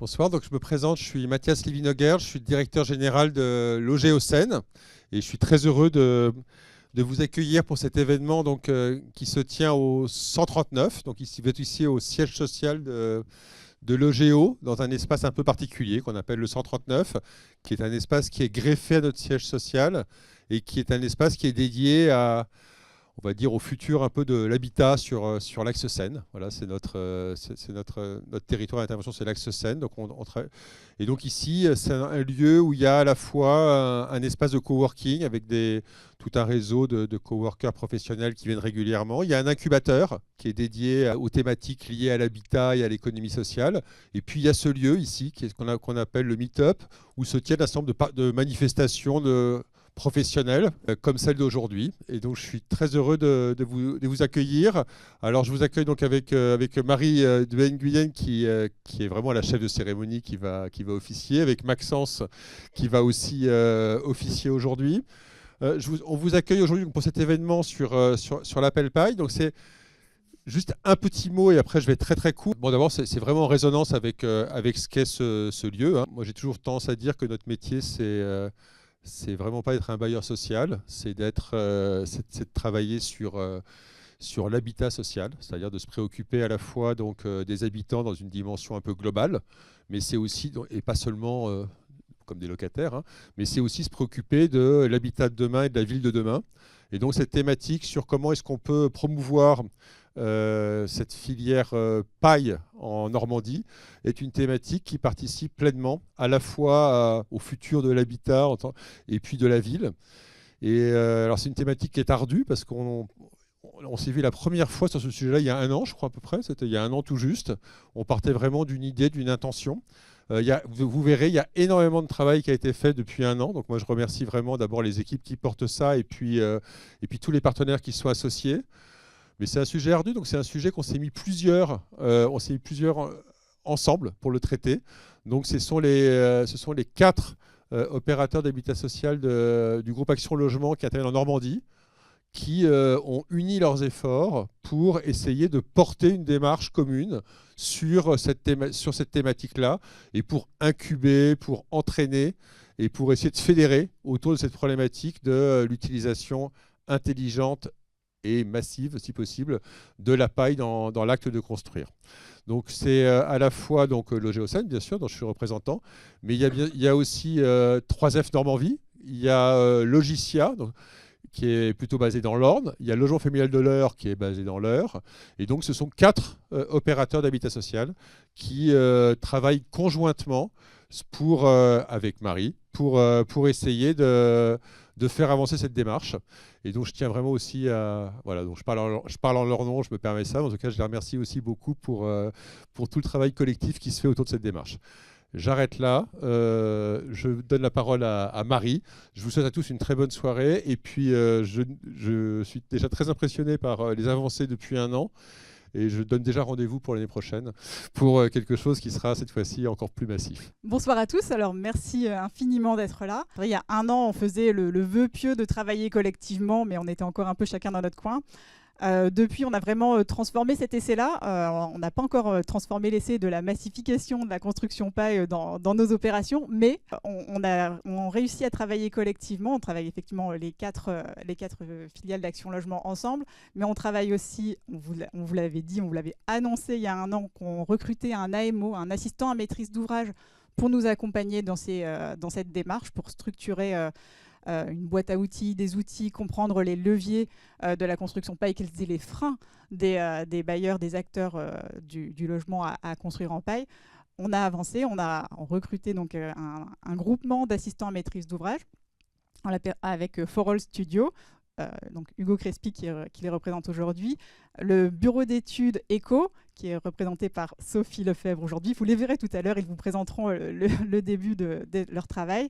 Bonsoir, donc je me présente, je suis Mathias Livinoguer, je suis le directeur général de l'OGEOCEN et je suis très heureux de vous accueillir pour cet événement donc, qui se tient au 139, donc ici, vous êtes ici au siège social de l'OGEO, dans un espace un peu particulier qu'on appelle le 139, qui est un espace qui est greffé à notre siège social et qui est un espace qui est dédié à, on va dire, au futur un peu de l'habitat sur l'axe Seine. Voilà, c'est notre territoire d'intervention, c'est l'axe Seine. Donc et donc ici, c'est un lieu où il y a à la fois un espace de coworking avec tout un réseau de coworkers professionnels qui viennent régulièrement. Il y a un incubateur qui est dédié aux thématiques liées à l'habitat et à l'économie sociale. Et puis il y a ce lieu ici qu'on appelle le Meet-up, où se tiennent un certain nombre de manifestations professionnelle comme celle d'aujourd'hui. Et donc, je suis très heureux de vous accueillir. Alors, je vous accueille donc avec Marie de Nguyen qui est vraiment la chef de cérémonie qui va officier, avec Maxence qui va aussi officier aujourd'hui. On vous accueille aujourd'hui pour cet événement sur l'appel paille. Donc, c'est juste un petit mot et après je vais être très très court. Bon, d'abord, c'est vraiment en résonance avec ce qu'est ce lieu, hein. Moi, j'ai toujours tendance à dire que notre métier, c'est vraiment pas être un bailleur social, c'est de travailler sur l'habitat social, c'est-à-dire de se préoccuper à la fois donc, des habitants dans une dimension un peu globale, mais c'est aussi, et pas seulement comme des locataires, hein, mais c'est aussi se préoccuper de l'habitat de demain et de la ville de demain. Et donc cette thématique sur comment est-ce qu'on peut promouvoir cette filière paille en Normandie est une thématique qui participe pleinement à la fois au futur de l'habitat et puis de la ville. Et alors c'est une thématique qui est ardue parce qu'on s'est vu la première fois sur ce sujet-là il y a un an, je crois à peu près, c'était il y a un an tout juste. On partait vraiment d'une idée, d'une intention. Vous verrez, il y a énormément de travail qui a été fait depuis un an. Donc moi, je remercie vraiment d'abord les équipes qui portent ça et puis tous les partenaires qui sont associés. Mais c'est un sujet ardu, donc c'est un sujet qu'on s'est mis plusieurs ensemble pour le traiter. Donc ce sont les 4 opérateurs d'habitat social du groupe Action Logement qui interviennent en Normandie, qui ont uni leurs efforts pour essayer de porter une démarche commune sur cette thématique-là, et pour incuber, pour entraîner, et pour essayer de fédérer autour de cette problématique de l'utilisation intelligente et massive, si possible, de la paille dans l'acte de construire. Donc c'est à la fois l'OGEOCEN, bien sûr, dont je suis représentant, mais il y a aussi 3F Normandie, il y a Logicia, qui est plutôt basé dans l'Orne, il y a Logement familial de l'Eure qui est basé dans l'Eure, et donc ce sont 4 opérateurs d'habitat social qui travaillent conjointement avec Marie pour essayer de faire avancer cette démarche. Et donc je tiens vraiment aussi à... Voilà, donc je parle en leur nom, je me permets ça. En tout cas, je les remercie aussi beaucoup pour tout le travail collectif qui se fait autour de cette démarche. J'arrête là, je donne la parole à Marie. Je vous souhaite à tous une très bonne soirée. Et puis, je suis déjà très impressionné par les avancées depuis un an. Et je donne déjà rendez-vous pour l'année prochaine pour quelque chose qui sera cette fois-ci encore plus massif. Bonsoir à tous, alors merci infiniment d'être là. Il y a un an, on faisait le vœu pieux de travailler collectivement, mais on était encore un peu chacun dans notre coin. Depuis, on a vraiment transformé cet essai-là. On n'a pas encore transformé l'essai de la massification de la construction paille dans nos opérations, mais on réussit à travailler collectivement. On travaille effectivement les quatre filiales d'Action Logement ensemble, mais on travaille aussi, on vous l'avait dit, on vous l'avait annoncé il y a un an, qu'on recrutait un AMO, un assistant à maîtrise d'ouvrage, pour nous accompagner dans cette démarche, pour structurer une boîte à outils, des outils, comprendre les leviers de la construction paille, quels étaient les freins des bailleurs, des acteurs du logement à construire en paille. On a avancé, on a recruté donc un groupement d'assistants à maîtrise d'ouvrage avec For All Studio, donc Hugo Crespi qui les représente aujourd'hui, le bureau d'études ECO qui est représenté par Sophie Lefebvre aujourd'hui. Vous les verrez tout à l'heure, ils vous présenteront le début de leur travail.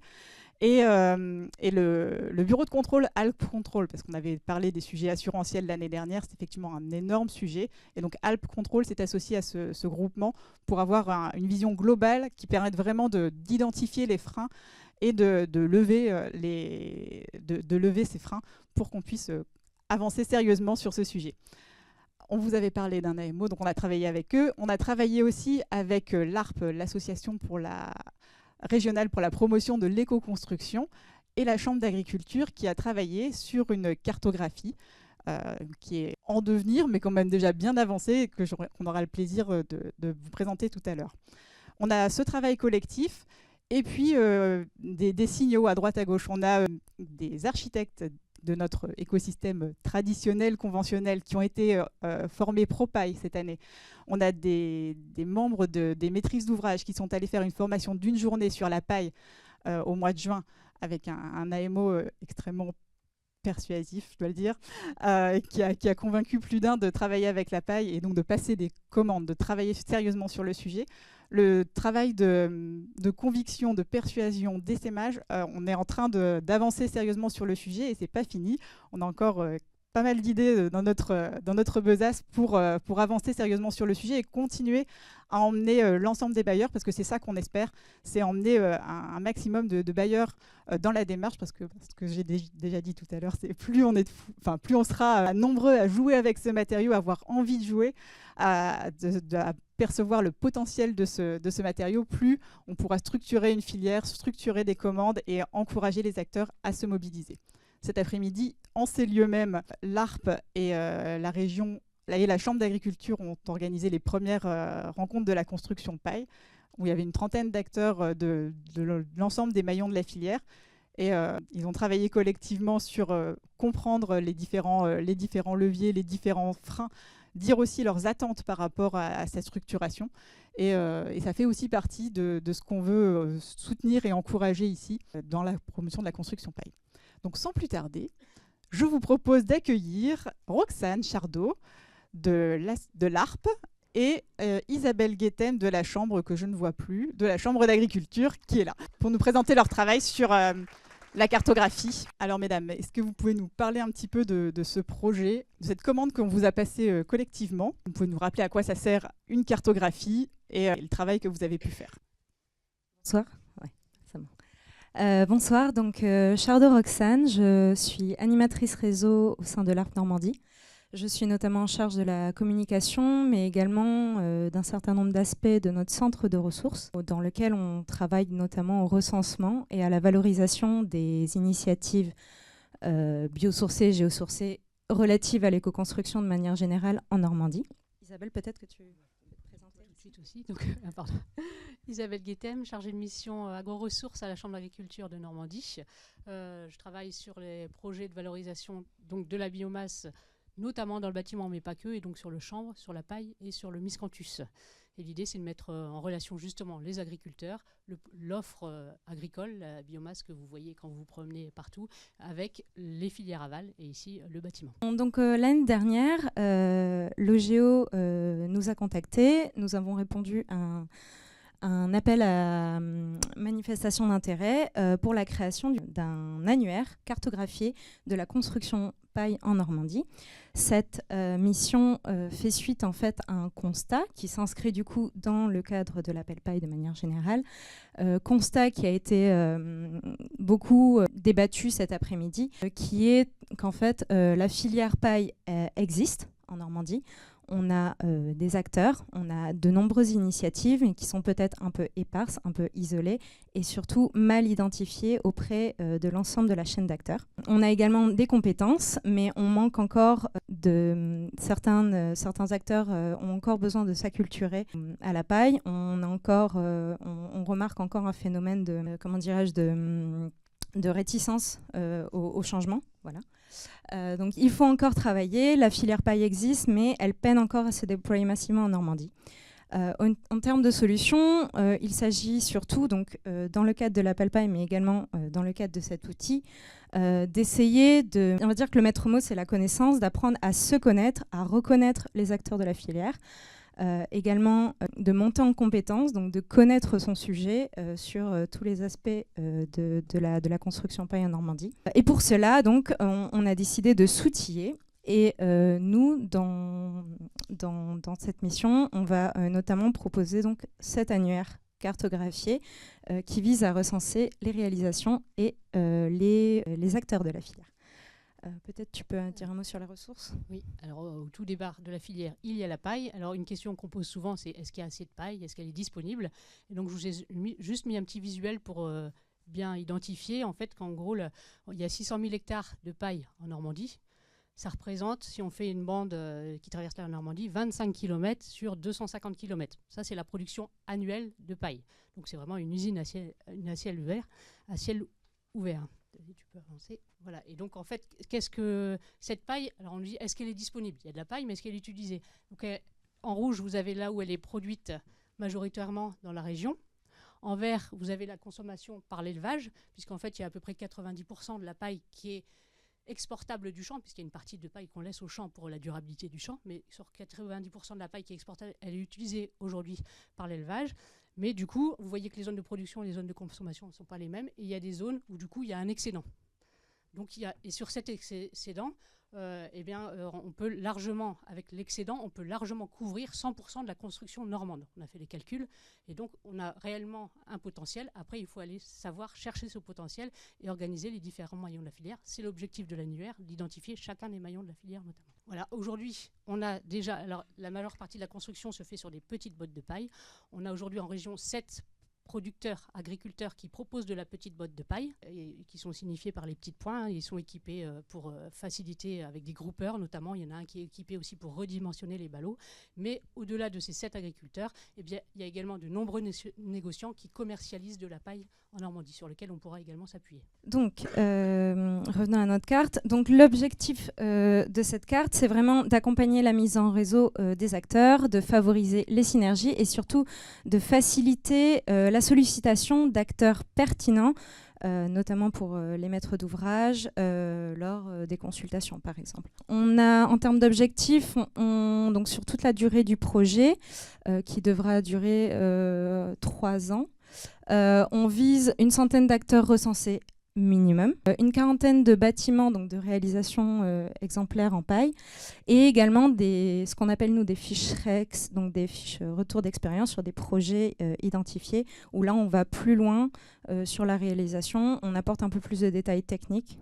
Et le bureau de contrôle Alp Control, parce qu'on avait parlé des sujets assurantiels l'année dernière, c'est effectivement un énorme sujet. Et donc Alp Control s'est associé à ce groupement pour avoir une vision globale qui permette vraiment d'identifier les freins et de lever ces freins pour qu'on puisse avancer sérieusement sur ce sujet. On vous avait parlé d'un AMO, donc on a travaillé avec eux. On a travaillé aussi avec l'ARP, l'association régionale pour la promotion de l'éco-construction, et la Chambre d'agriculture qui a travaillé sur une cartographie qui est en devenir, mais quand même déjà bien avancée, et qu'on aura le plaisir de vous présenter tout à l'heure. On a ce travail collectif, et puis des signaux à droite à gauche. On a des architectes de notre écosystème traditionnel, conventionnel, qui ont été formés pro-paille cette année. On a des membres des maîtrises d'ouvrage qui sont allés faire une formation d'une journée sur la paille au mois de juin, avec un AMO extrêmement persuasif, je dois le dire, qui a convaincu plus d'un de travailler avec la paille et donc de passer des commandes, de travailler sérieusement sur le sujet. Le travail de conviction, de persuasion, d'essaimage, on est en train d'avancer sérieusement sur le sujet et c'est pas fini. On a encore pas mal d'idées dans notre besace pour avancer sérieusement sur le sujet et continuer à emmener l'ensemble des bailleurs, parce que c'est ça qu'on espère, c'est emmener un maximum de bailleurs dans la démarche, parce que j'ai déjà dit tout à l'heure, c'est plus on sera nombreux à jouer avec ce matériau, à avoir envie de jouer, à percevoir le potentiel de ce matériau, plus on pourra structurer une filière, structurer des commandes et encourager les acteurs à se mobiliser. Cet après-midi, en ces lieux même, l'ARP et la région et la Chambre d'agriculture ont organisé les premières rencontres de la construction paille, où il y avait une trentaine d'acteurs de l'ensemble des maillons de la filière. Et ils ont travaillé collectivement sur comprendre les différents leviers, les différents freins, dire aussi leurs attentes par rapport à cette structuration. Et ça fait aussi partie de ce qu'on veut soutenir et encourager ici dans la promotion de la construction paille. Donc sans plus tarder, je vous propose d'accueillir Roxane Chardot de l'ARP et Isabelle Guettem de la Chambre, que je ne vois plus, de la Chambre d'agriculture, qui est là, pour nous présenter leur travail sur la cartographie. Alors mesdames, est-ce que vous pouvez nous parler un petit peu de ce projet, de cette commande qu'on vous a passée collectivement? Vous pouvez nous rappeler à quoi ça sert une cartographie et le travail que vous avez pu faire. Bonsoir. Ouais, c'est bon. Bonsoir, donc Chardot Roxane, je suis animatrice réseau au sein de l'ARP Normandie. Je suis notamment en charge de la communication, mais également d'un certain nombre d'aspects de notre centre de ressources, dans lequel on travaille notamment au recensement et à la valorisation des initiatives biosourcées, géosourcées, relatives à l'éco-construction de manière générale en Normandie. Isabelle, peut-être que tu peux te présenter tout de suite aussi. Donc, pardon. Isabelle Guettem, chargée de mission agro-ressources à la Chambre d'agriculture de Normandie. Je travaille sur les projets de valorisation donc, de la biomasse, notamment dans le bâtiment, mais pas que, et donc sur le chanvre, sur la paille et sur le miscanthus. Et l'idée, c'est de mettre en relation justement les agriculteurs, l'offre agricole, la biomasse que vous voyez quand vous vous promenez partout, avec les filières aval et ici le bâtiment. Donc l'année dernière, l'OGEO nous a contactés. Nous avons répondu à un appel à manifestation d'intérêt pour la création d'un annuaire cartographié de la construction paille en Normandie. Cette mission fait suite en fait à un constat qui s'inscrit du coup dans le cadre de l'appel paille de manière générale. Constat qui a été beaucoup débattu cet après-midi, qui est qu'en fait la filière paille existe en Normandie. On a des acteurs, on a de nombreuses initiatives qui sont peut-être un peu éparses, un peu isolées et surtout mal identifiées auprès de l'ensemble de la chaîne d'acteurs. On a également des compétences, mais on manque encore de certains acteurs ont encore besoin de s'acculturer à la paille. On remarque encore un phénomène de réticence au changement. Voilà. Donc il faut encore travailler. La filière paille existe, mais elle peine encore à se déployer massivement en Normandie. En termes de solutions, il s'agit surtout, donc, dans le cadre de l'appel paille, mais également dans le cadre de cet outil, d'essayer de... On va dire que le maître mot, c'est la connaissance, d'apprendre à se connaître, à reconnaître les acteurs de la filière. Également de monter en compétences, donc de connaître son sujet sur tous les aspects de la construction paille en Normandie. Et pour cela, donc, on a décidé de s'outiller. Et nous, dans cette mission, on va notamment proposer donc, cet annuaire cartographié qui vise à recenser les réalisations et les acteurs de la filière. Peut-être tu peux dire un mot sur les ressources. Oui, alors au tout départ de la filière, il y a la paille. Alors une question qu'on pose souvent, c'est est-ce qu'il y a assez de paille? Est-ce qu'elle est disponible? Et donc je vous ai juste mis un petit visuel pour bien identifier en fait qu'en gros, il y a 600 000 hectares de paille en Normandie. Ça représente, si on fait une bande qui traverse la Normandie, 25 km sur 250 km. Ça, c'est la production annuelle de paille. Donc c'est vraiment une usine à ciel ouvert. Tu peux avancer. Voilà. Et donc, en fait, qu'est-ce que cette paille? Alors, on dit, est-ce qu'elle est disponible? Il y a de la paille, mais est-ce qu'elle est utilisée? Donc, en rouge, vous avez là où elle est produite majoritairement dans la région. En vert, vous avez la consommation par l'élevage, puisqu'en fait, il y a à peu près 90% de la paille qui est exportable du champ, puisqu'il y a une partie de paille qu'on laisse au champ pour la durabilité du champ, mais sur 90% de la paille qui est exportable, elle est utilisée aujourd'hui par l'élevage. Mais du coup, vous voyez que les zones de production et les zones de consommation ne sont pas les mêmes. Et il y a des zones où, du coup, il y a un excédent. Donc, et sur cet excédent, on peut largement, avec l'excédent, on peut largement couvrir 100% de la construction normande. On a fait les calculs. Et donc, on a réellement un potentiel. Après, il faut aller savoir chercher ce potentiel et organiser les différents maillons de la filière. C'est l'objectif de l'annuaire, d'identifier chacun des maillons de la filière, notamment. Voilà, aujourd'hui, on a déjà, alors la majeure partie de la construction se fait sur des petites bottes de paille. On a aujourd'hui en région 7 producteurs, agriculteurs qui proposent de la petite botte de paille et qui sont signifiés par les petits points. Ils sont équipés pour faciliter avec des groupeurs notamment. Il y en a un qui est équipé aussi pour redimensionner les ballots. Mais au-delà de ces 7 agriculteurs, eh bien, il y a également de nombreux négociants qui commercialisent de la paille en Normandie, sur lequel on pourra également s'appuyer. Donc, revenons à notre carte. Donc, l'objectif de cette carte, c'est vraiment d'accompagner la mise en réseau des acteurs, de favoriser les synergies et surtout de faciliter la sollicitation d'acteurs pertinents, notamment pour les maîtres d'ouvrage, lors des consultations, par exemple. On a, en termes d'objectifs, donc sur toute la durée du projet, qui devra durer 3 ans, on vise une centaine d'acteurs recensés minimum, une quarantaine de bâtiments, donc de réalisations exemplaires en paille, et également ce qu'on appelle nous des fiches REX, donc des fiches retour d'expérience sur des projets identifiés, où là on va plus loin sur la réalisation, on apporte un peu plus de détails techniques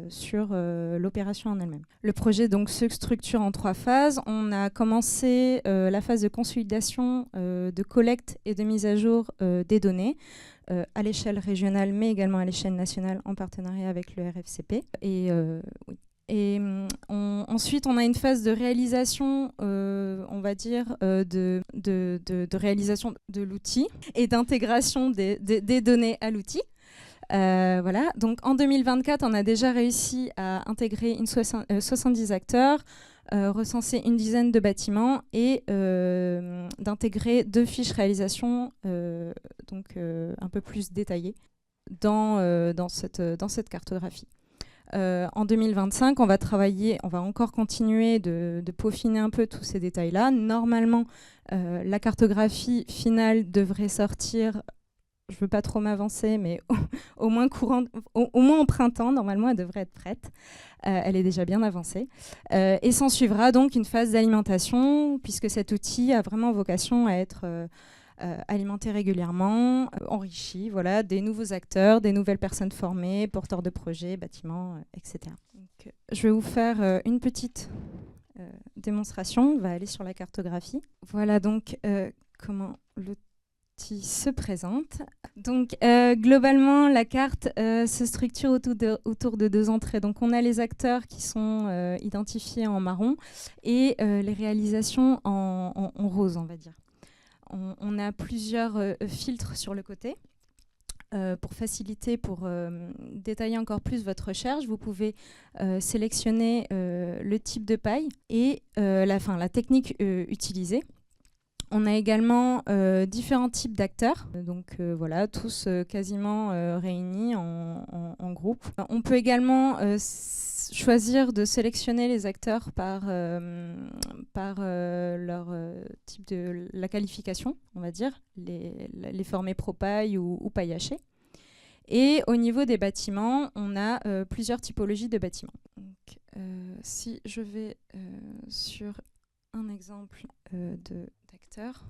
sur l'opération en elle-même. Le projet donc se structure en 3 phases. On a commencé la phase de consolidation, de collecte et de mise à jour des données, à l'échelle régionale, mais également à l'échelle nationale en partenariat avec le RFCP. Ensuite, on a une phase de réalisation, on va dire, de réalisation de l'outil et d'intégration des données à l'outil. Voilà. Donc, en 2024, on a déjà réussi à intégrer 70 acteurs, recenser une dizaine de bâtiments et d'intégrer 2 fiches réalisation un peu plus détaillées dans cette cartographie. En 2025, on va encore continuer de peaufiner un peu tous ces détails-là. Normalement, la cartographie finale devrait sortir, je ne veux pas trop m'avancer, mais au moins en printemps, normalement, elle devrait être prête. Elle est déjà bien avancée. Et s'en suivra donc une phase d'alimentation, puisque cet outil a vraiment vocation à être alimenté régulièrement, enrichi, voilà, des nouveaux acteurs, des nouvelles personnes formées, porteurs de projets, bâtiments, etc. Donc, je vais vous faire une petite démonstration. On va aller sur la cartographie. Voilà donc comment l'outil se présente. Donc, globalement, la carte se structure autour de 2 entrées. Donc, on a les acteurs qui sont identifiés en marron et les réalisations en rose, on va dire. On a plusieurs filtres sur le côté. Pour faciliter, pour détailler encore plus votre recherche, vous pouvez sélectionner le type de paille et la technique utilisée. On a également différents types d'acteurs, donc voilà, tous quasiment réunis en groupe. On peut également choisir de sélectionner les acteurs par leur type de la qualification, on va dire, les formés pro-paille ou paille hachée. Et au niveau des bâtiments, on a plusieurs typologies de bâtiments. Donc, si je vais sur un exemple d'acteur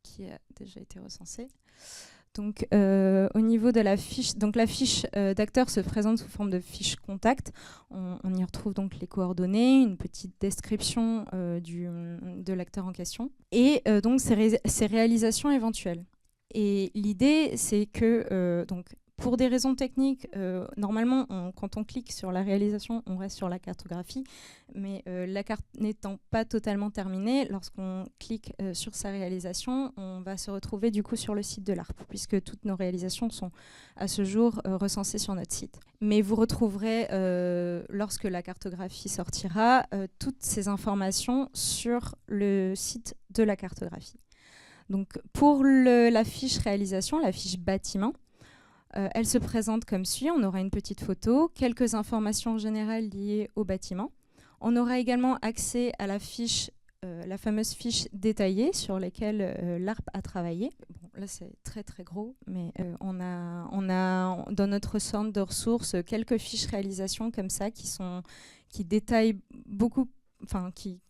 qui a déjà été recensé. Donc, au niveau de la fiche, donc la fiche d'acteur se présente sous forme de fiche contact. On y retrouve donc les coordonnées, une petite description de l'acteur en question et donc ses réalisations éventuelles. Et l'idée, c'est que donc pour des raisons techniques, normalement, quand on clique sur la réalisation, on reste sur la cartographie, mais la carte n'étant pas totalement terminée, lorsqu'on clique sur sa réalisation, on va se retrouver du coup sur le site de l'ARP, puisque toutes nos réalisations sont à ce jour recensées sur notre site. Mais vous retrouverez, lorsque la cartographie sortira, toutes ces informations sur le site de la cartographie. Donc pour la fiche réalisation, la fiche bâtiment, elle se présente comme suit. On aura une petite photo, quelques informations générales liées au bâtiment. On aura également accès à la fiche, la fameuse fiche détaillée sur laquelle l'ARP a travaillé. Bon, là, c'est très très gros, mais on a dans notre centre de ressources quelques fiches réalisation comme ça qui détaillent beaucoup,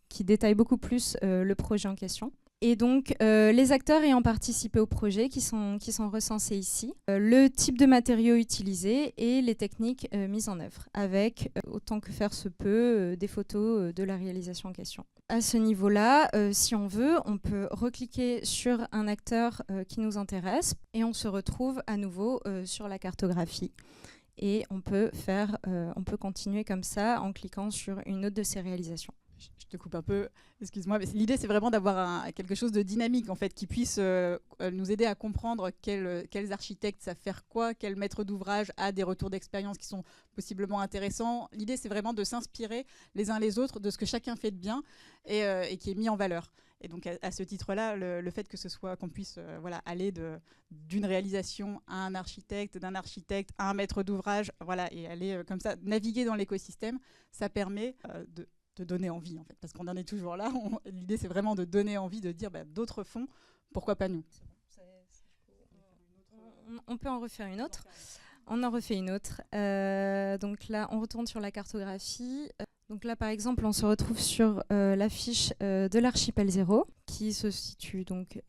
qui détaillent beaucoup plus le projet en question. Et donc, les acteurs ayant participé au projet qui sont recensés ici, le type de matériaux utilisés et les techniques mises en œuvre, avec, autant que faire se peut, des photos de la réalisation en question. À ce niveau-là, si on veut, on peut recliquer sur un acteur qui nous intéresse et on se retrouve à nouveau sur la cartographie. Et on peut continuer comme ça en cliquant sur une autre de ces réalisations. Je te coupe un peu, excuse-moi, mais l'idée c'est vraiment d'avoir quelque chose de dynamique en fait, qui puisse nous aider à comprendre quels architectes savent faire quoi, quel maître d'ouvrage a des retours d'expérience qui sont possiblement intéressants. L'idée c'est vraiment de s'inspirer les uns les autres de ce que chacun fait de bien et qui est mis en valeur. Et donc à ce titre-là, le fait que ce soit qu'on puisse aller d'une réalisation à un architecte, d'un architecte à un maître d'ouvrage, et aller comme ça, naviguer dans l'écosystème, ça permet de donner envie en fait, parce qu'on en est toujours là. L'idée c'est vraiment de donner envie, de dire d'autres font, pourquoi pas nous. On peut en refaire une autre. On en refait une autre. Donc là, on retourne sur la cartographie. Donc là, par exemple, on se retrouve sur la fiche de l'archipel 0, qui se situe donc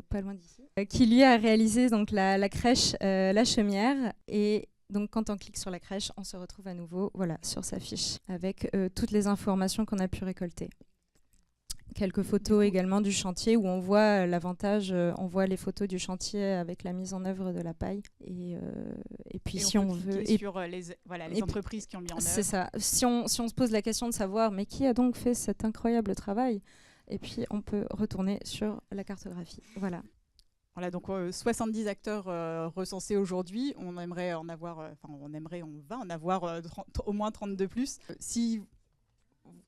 pas loin d'ici, qui lui a réalisé donc la crèche La Chaumière. Et donc quand on clique sur la crèche, on se retrouve à nouveau sur sa fiche, avec toutes les informations qu'on a pu récolter. Quelques photos également du chantier où on voit l'avantage, on voit les photos du chantier avec la mise en œuvre de la paille. Et puis si on veut... sur les entreprises qui ont mis en œuvre. C'est ça. Si on se pose la question de savoir, mais qui a donc fait cet incroyable travail ? Et puis on peut retourner sur la cartographie. Voilà. Voilà, donc 70 acteurs recensés aujourd'hui. On va en avoir au moins 32 plus.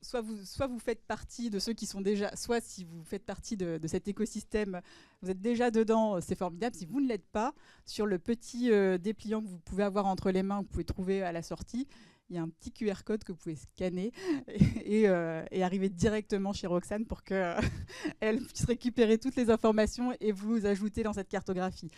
Soit vous faites partie de ceux qui sont déjà, soit si vous faites partie de cet écosystème, vous êtes déjà dedans, c'est formidable. Si vous ne l'êtes pas, sur le petit dépliant que vous pouvez avoir entre les mains, vous pouvez trouver à la sortie, il y a un petit QR code que vous pouvez scanner et arriver directement chez Roxane pour qu'elle puisse récupérer toutes les informations et vous ajouter dans cette cartographie.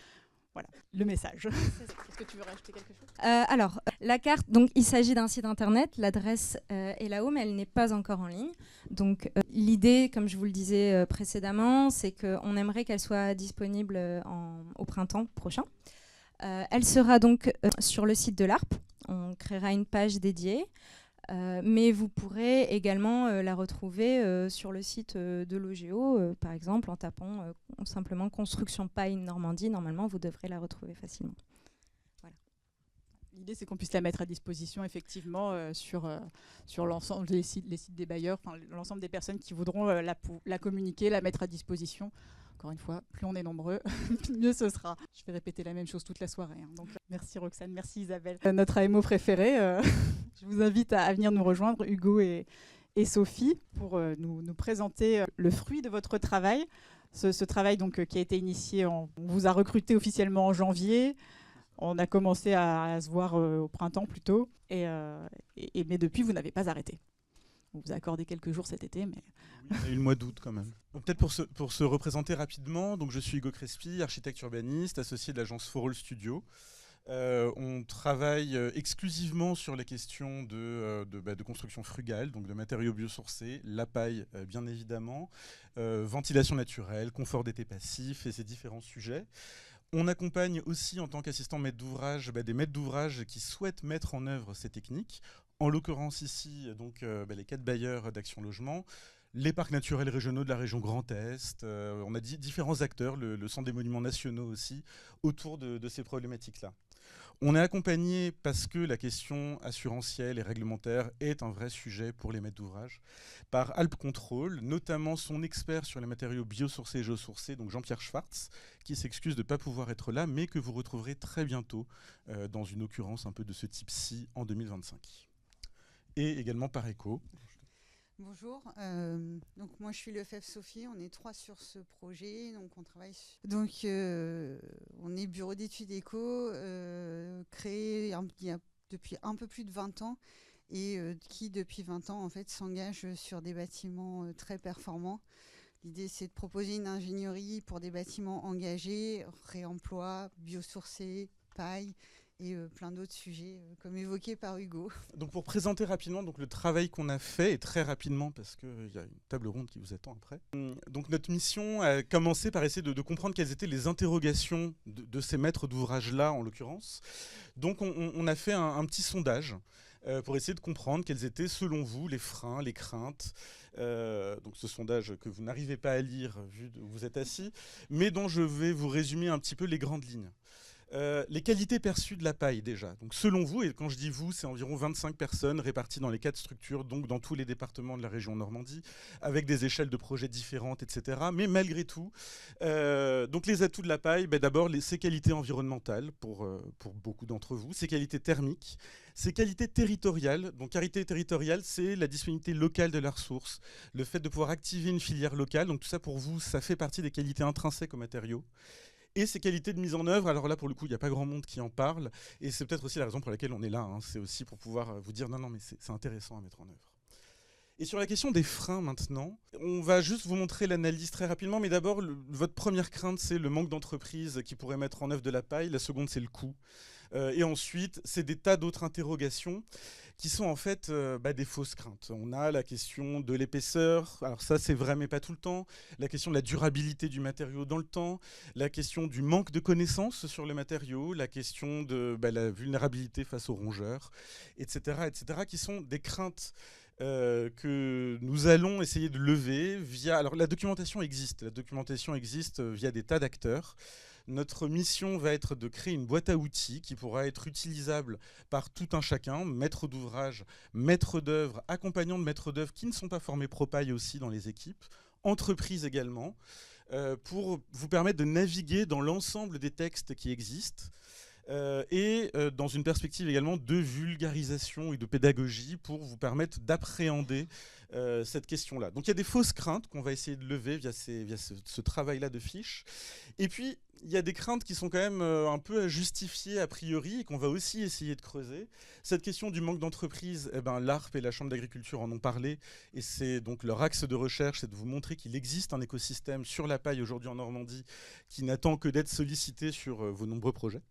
Voilà, le message. Est-ce que tu veux rajouter quelque chose ? Alors, la carte, donc, il s'agit d'un site internet, l'adresse est là-haut, mais elle n'est pas encore en ligne. Donc, l'idée, comme je vous le disais précédemment, c'est qu'on aimerait qu'elle soit disponible au printemps prochain. Elle sera donc sur le site de l'ARP. On créera une page dédiée. Mais vous pourrez également la retrouver sur le site de l'OGEO, par exemple, en tapant simplement Construction Paille Normandie. Normalement, vous devrez la retrouver facilement. Voilà. L'idée, c'est qu'on puisse la mettre à disposition, effectivement, sur l'ensemble des sites, les sites des bailleurs, l'ensemble des personnes qui voudront la communiquer, la mettre à disposition. Encore une fois, plus on est nombreux, mieux ce sera. Je vais répéter la même chose toute la soirée. Donc, merci Roxane, merci Isabelle. Notre AMO préférée, je vous invite à venir nous rejoindre, Hugo et Sophie, pour nous présenter le fruit de votre travail. Ce travail donc, qui a été initié, on vous a recruté officiellement en janvier. On a commencé à se voir au printemps plutôt. Mais depuis, vous n'avez pas arrêté. On vous a accordé quelques jours cet été, mais... Oui, on a eu le mois d'août quand même. Peut-être pour se représenter rapidement, donc je suis Hugo Crespi, architecte urbaniste, associé de l'agence Forol Studio. On travaille exclusivement sur les questions de construction frugale, donc de matériaux biosourcés, la paille bien évidemment, ventilation naturelle, confort d'été passif et ces différents sujets. On accompagne aussi en tant qu'assistant maître d'ouvrage des maîtres d'ouvrage qui souhaitent mettre en œuvre ces techniques. En l'occurrence ici, donc, les 4 bailleurs d'Action Logement, les parcs naturels régionaux de la région Grand Est, on a différents acteurs, le Centre des monuments nationaux aussi, autour de ces problématiques-là. On est accompagné parce que la question assurantielle et réglementaire est un vrai sujet pour les maîtres d'ouvrage, par Alpes Control, notamment son expert sur les matériaux biosourcés et géosourcés, donc Jean-Pierre Schwartz, qui s'excuse de ne pas pouvoir être là, mais que vous retrouverez très bientôt dans une occurrence un peu de ce type-ci en 2025. Et également par ECHO. Bonjour, donc moi je suis Lefebvre Sophie, on est 3 sur ce projet, donc on travaille on est bureau d'études éco, créé depuis un peu plus de 20 ans et qui depuis 20 ans en fait s'engage sur des bâtiments très performants. L'idée c'est de proposer une ingénierie pour des bâtiments engagés, réemploi, biosourcés, paille, et plein d'autres sujets, comme évoqué par Hugo. Donc pour présenter rapidement donc, le travail qu'on a fait, et très rapidement, parce qu'il y a une table ronde qui vous attend après. Donc notre mission a commencé par essayer de comprendre quelles étaient les interrogations de ces maîtres d'ouvrage-là, en l'occurrence. Donc on a fait un petit sondage pour essayer de comprendre quels étaient, selon vous, les freins, les craintes. Donc ce sondage que vous n'arrivez pas à lire, vu où vous êtes assis, mais dont je vais vous résumer un petit peu les grandes lignes. Les qualités perçues de la paille déjà. Donc selon vous, et quand je dis vous, c'est environ 25 personnes réparties dans les 4 structures, donc dans tous les départements de la région Normandie, avec des échelles de projets différentes, etc. Mais malgré tout, donc les atouts de la paille, d'abord ses qualités environnementales pour beaucoup d'entre vous, ses qualités thermiques, ses qualités territoriales. Donc qualité territoriale, c'est la disponibilité locale de la ressource, le fait de pouvoir activer une filière locale. Donc tout ça pour vous, ça fait partie des qualités intrinsèques aux matériaux. Et ses qualités de mise en œuvre, alors là pour le coup il n'y a pas grand monde qui en parle, et c'est peut-être aussi la raison pour laquelle on est là, c'est aussi pour pouvoir vous dire non mais c'est intéressant à mettre en œuvre. Et sur la question des freins maintenant, on va juste vous montrer l'analyse très rapidement, mais d'abord votre première crainte c'est le manque d'entreprises qui pourraient mettre en œuvre de la paille, la seconde c'est le coût, et ensuite c'est des tas d'autres interrogations qui sont en fait des fausses craintes. On a la question de l'épaisseur, alors ça c'est vrai mais pas tout le temps, la question de la durabilité du matériau dans le temps, la question du manque de connaissances sur le matériau, la question de la vulnérabilité face aux rongeurs, etc., qui sont des craintes que nous allons essayer de lever via... Alors la documentation existe via des tas d'acteurs. Notre mission va être de créer une boîte à outils qui pourra être utilisable par tout un chacun, maître d'ouvrage, maître d'œuvre, accompagnant de maîtres d'œuvre qui ne sont pas formés pro-paille aussi dans les équipes, entreprises également, pour vous permettre de naviguer dans l'ensemble des textes qui existent, et dans une perspective également de vulgarisation et de pédagogie pour vous permettre d'appréhender cette question-là. Donc il y a des fausses craintes qu'on va essayer de lever via ce travail-là de fiches. Et puis, il y a des craintes qui sont quand même un peu à justifier a priori et qu'on va aussi essayer de creuser. Cette question du manque d'entreprise, l'ARP et la Chambre d'agriculture en ont parlé. Et c'est donc leur axe de recherche, c'est de vous montrer qu'il existe un écosystème sur la paille aujourd'hui en Normandie qui n'attend que d'être sollicité sur vos nombreux projets.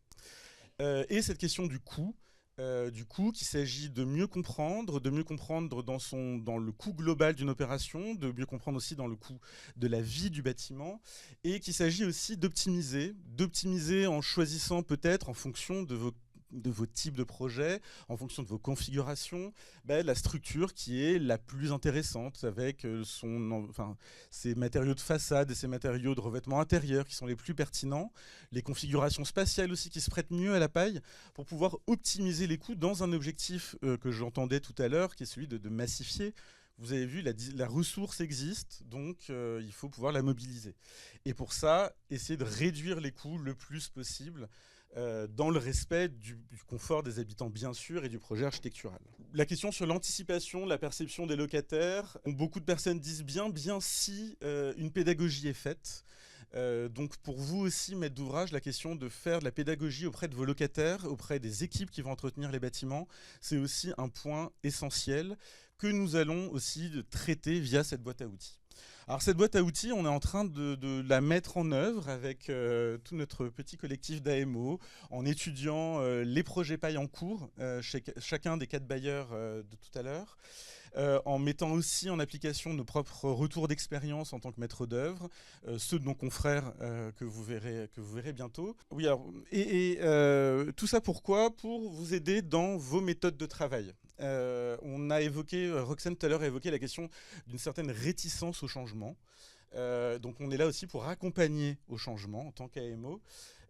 Et cette question du coût, qu'il s'agit de mieux comprendre dans le coût global d'une opération, de mieux comprendre aussi dans le coût de la vie du bâtiment, et qu'il s'agit aussi d'optimiser en choisissant peut-être en fonction de vos types de projets, en fonction de vos configurations, la structure qui est la plus intéressante avec ces matériaux de façade et ces matériaux de revêtement intérieur qui sont les plus pertinents, les configurations spatiales aussi qui se prêtent mieux à la paille pour pouvoir optimiser les coûts dans un objectif que j'entendais tout à l'heure, qui est celui de massifier. Vous avez vu, la ressource existe, donc il faut pouvoir la mobiliser. Et pour ça, essayer de réduire les coûts le plus possible, dans le respect du confort des habitants bien sûr et du projet architectural. La question sur l'anticipation, la perception des locataires, beaucoup de personnes disent bien si une pédagogie est faite. Donc pour vous aussi, maître d'ouvrage, la question de faire de la pédagogie auprès de vos locataires, auprès des équipes qui vont entretenir les bâtiments, c'est aussi un point essentiel que nous allons aussi traiter via cette boîte à outils. Alors cette boîte à outils, on est en train de la mettre en œuvre avec tout notre petit collectif d'AMO, en étudiant les projets paille en cours chez chacun des 4 bailleurs de tout à l'heure. en mettant aussi en application nos propres retours d'expérience en tant que maître d'œuvre, ceux de nos confrères que vous verrez bientôt. Oui, alors, tout ça pourquoi ? Pour vous aider dans vos méthodes de travail. On a évoqué, Roxane tout à l'heure a évoqué la question d'une certaine réticence au changement. Donc on est là aussi pour accompagner au changement en tant qu'AMO.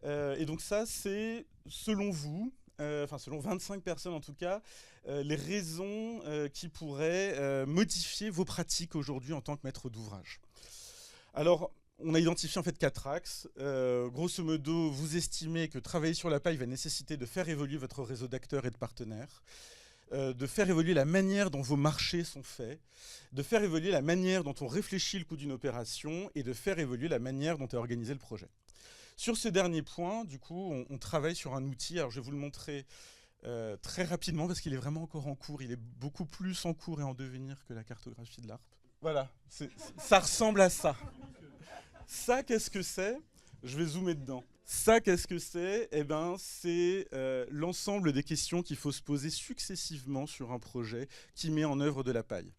Et donc ça, c'est selon vous, selon 25 personnes en tout cas, les raisons qui pourraient modifier vos pratiques aujourd'hui en tant que maître d'ouvrage. Alors, on a identifié en fait 4 axes. Grosso modo, vous estimez que travailler sur la paille va nécessiter de faire évoluer votre réseau d'acteurs et de partenaires, de faire évoluer la manière dont vos marchés sont faits, de faire évoluer la manière dont on réfléchit le coût d'une opération et de faire évoluer la manière dont est organisé le projet. Sur ce dernier point, du coup, on travaille sur un outil. Alors, je vais vous le montrer très rapidement parce qu'il est vraiment encore en cours. Il est beaucoup plus en cours et en devenir que la cartographie de l'ARP. Voilà, ça ressemble à ça. Ça, qu'est-ce que c'est ? Je vais zoomer dedans. Ça, qu'est-ce que c'est ? Eh ben, c'est l'ensemble des questions qu'il faut se poser successivement sur un projet qui met en œuvre de la paille.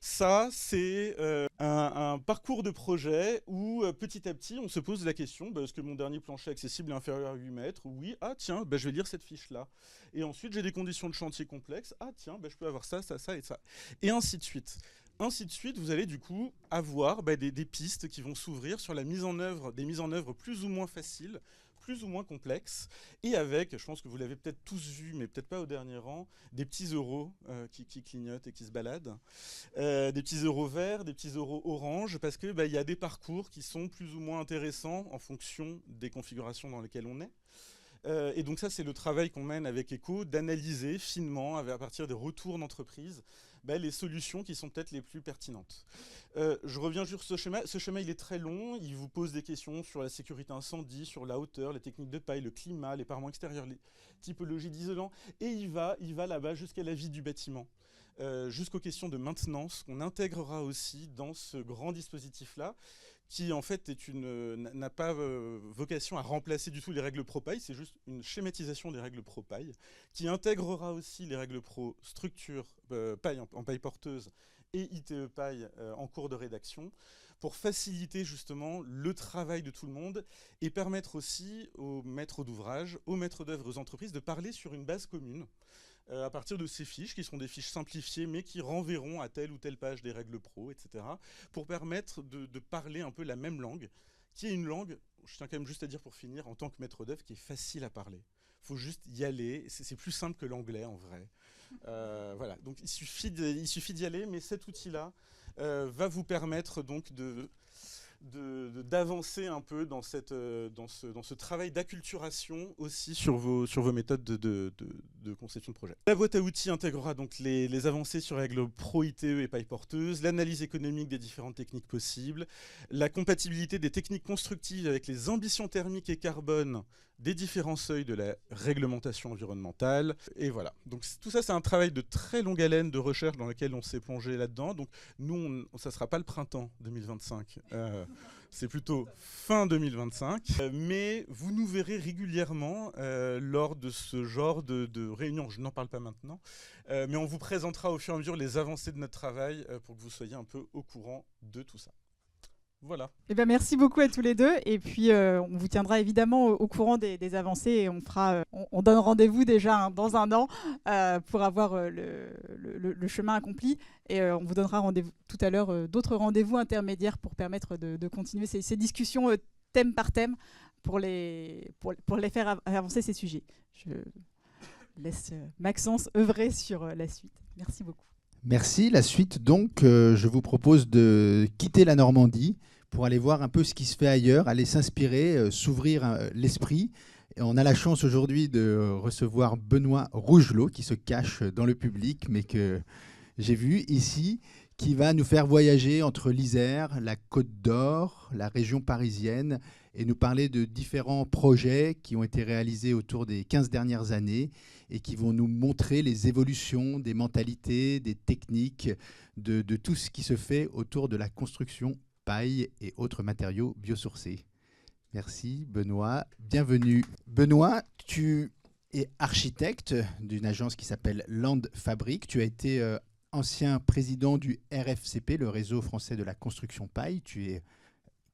Ça, c'est un parcours de projet où petit à petit, on se pose la question, est-ce que mon dernier plancher accessible est inférieur à 8 mètres ? Oui, ah tiens, je vais lire cette fiche-là. Et ensuite, j'ai des conditions de chantier complexes. Ah tiens, je peux avoir ça, ça, ça et ça. Et ainsi de suite. Ainsi de suite, vous allez du coup avoir des pistes qui vont s'ouvrir sur la mise en œuvre, des mises en œuvre plus ou moins faciles, plus ou moins complexes, et avec, je pense que vous l'avez peut-être tous vu, mais peut-être pas au dernier rang, des petits euros qui clignotent et qui se baladent, des petits euros verts, des petits euros orange, parce que y a des parcours qui sont plus ou moins intéressants en fonction des configurations dans lesquelles on est. Et donc ça, c'est le travail qu'on mène avec ECHO, d'analyser finement, à partir des retours d'entreprise, les solutions qui sont peut-être les plus pertinentes. Je reviens sur ce schéma. Ce schéma, il est très long. Il vous pose des questions sur la sécurité incendie, sur la hauteur, les techniques de paille, le climat, les parements extérieurs, les typologies d'isolants. Et il va là-bas jusqu'à la vie du bâtiment, jusqu'aux questions de maintenance qu'on intégrera aussi dans ce grand dispositif-là, qui en fait n'a pas vocation à remplacer du tout les règles pro-paille, c'est juste une schématisation des règles pro-paille, qui intégrera aussi les règles pro-structure paille en paille porteuse et ITE paille en cours de rédaction, pour faciliter justement le travail de tout le monde et permettre aussi aux maîtres d'ouvrage, aux maîtres d'œuvre, aux entreprises de parler sur une base commune, à partir de ces fiches, qui sont des fiches simplifiées, mais qui renverront à telle ou telle page des règles pro, etc., pour permettre de parler un peu la même langue, qui est une langue, je tiens quand même juste à dire pour finir, en tant que maître d'œuvre, qui est facile à parler. Il faut juste y aller, c'est plus simple que l'anglais en vrai. Voilà, donc il suffit d'y aller, mais cet outil-là va vous permettre donc d'avancer un peu dans ce travail d'acculturation aussi sur vos méthodes de conception de projet. La boîte à outils intégrera donc les avancées sur les règles pro-ITE et paille porteuse, l'analyse économique des différentes techniques possibles, la compatibilité des techniques constructives avec les ambitions thermiques et carbone des différents seuils de la réglementation environnementale. Et voilà. Donc tout ça, c'est un travail de très longue haleine de recherche dans lequel on s'est plongé là-dedans. Donc nous, ça ne sera pas le printemps 2025. C'est plutôt fin 2025. Mais vous nous verrez régulièrement lors de ce genre de réunions. Je n'en parle pas maintenant. Mais on vous présentera au fur et à mesure les avancées de notre travail pour que vous soyez un peu au courant de tout ça. Voilà. Eh bien, merci beaucoup à tous les deux. Et puis, on vous tiendra évidemment au courant des avancées et on donne rendez-vous déjà dans un an pour avoir le chemin accompli. Et on vous donnera rendez-vous tout à l'heure d'autres rendez-vous intermédiaires pour permettre de continuer ces discussions thème par thème pour les faire avancer ces sujets. Je laisse Maxence œuvrer sur la suite. Merci beaucoup. Merci. La suite, donc, je vous propose de quitter la Normandie pour aller voir un peu ce qui se fait ailleurs, aller s'inspirer, s'ouvrir l'esprit. Et on a la chance aujourd'hui de recevoir Benoît Rougelot, qui se cache dans le public, mais que j'ai vu ici, qui va nous faire voyager entre l'Isère, la Côte d'Or, la région parisienne, et nous parler de différents projets qui ont été réalisés autour des 15 dernières années et qui vont nous montrer les évolutions des mentalités, des techniques, de tout ce qui se fait autour de la construction paille et autres matériaux biosourcés. Merci Benoît, bienvenue. Benoît, tu es architecte d'une agence qui s'appelle Land Fabric. Tu as été ancien président du RFCP, le réseau français de la construction paille. Tu es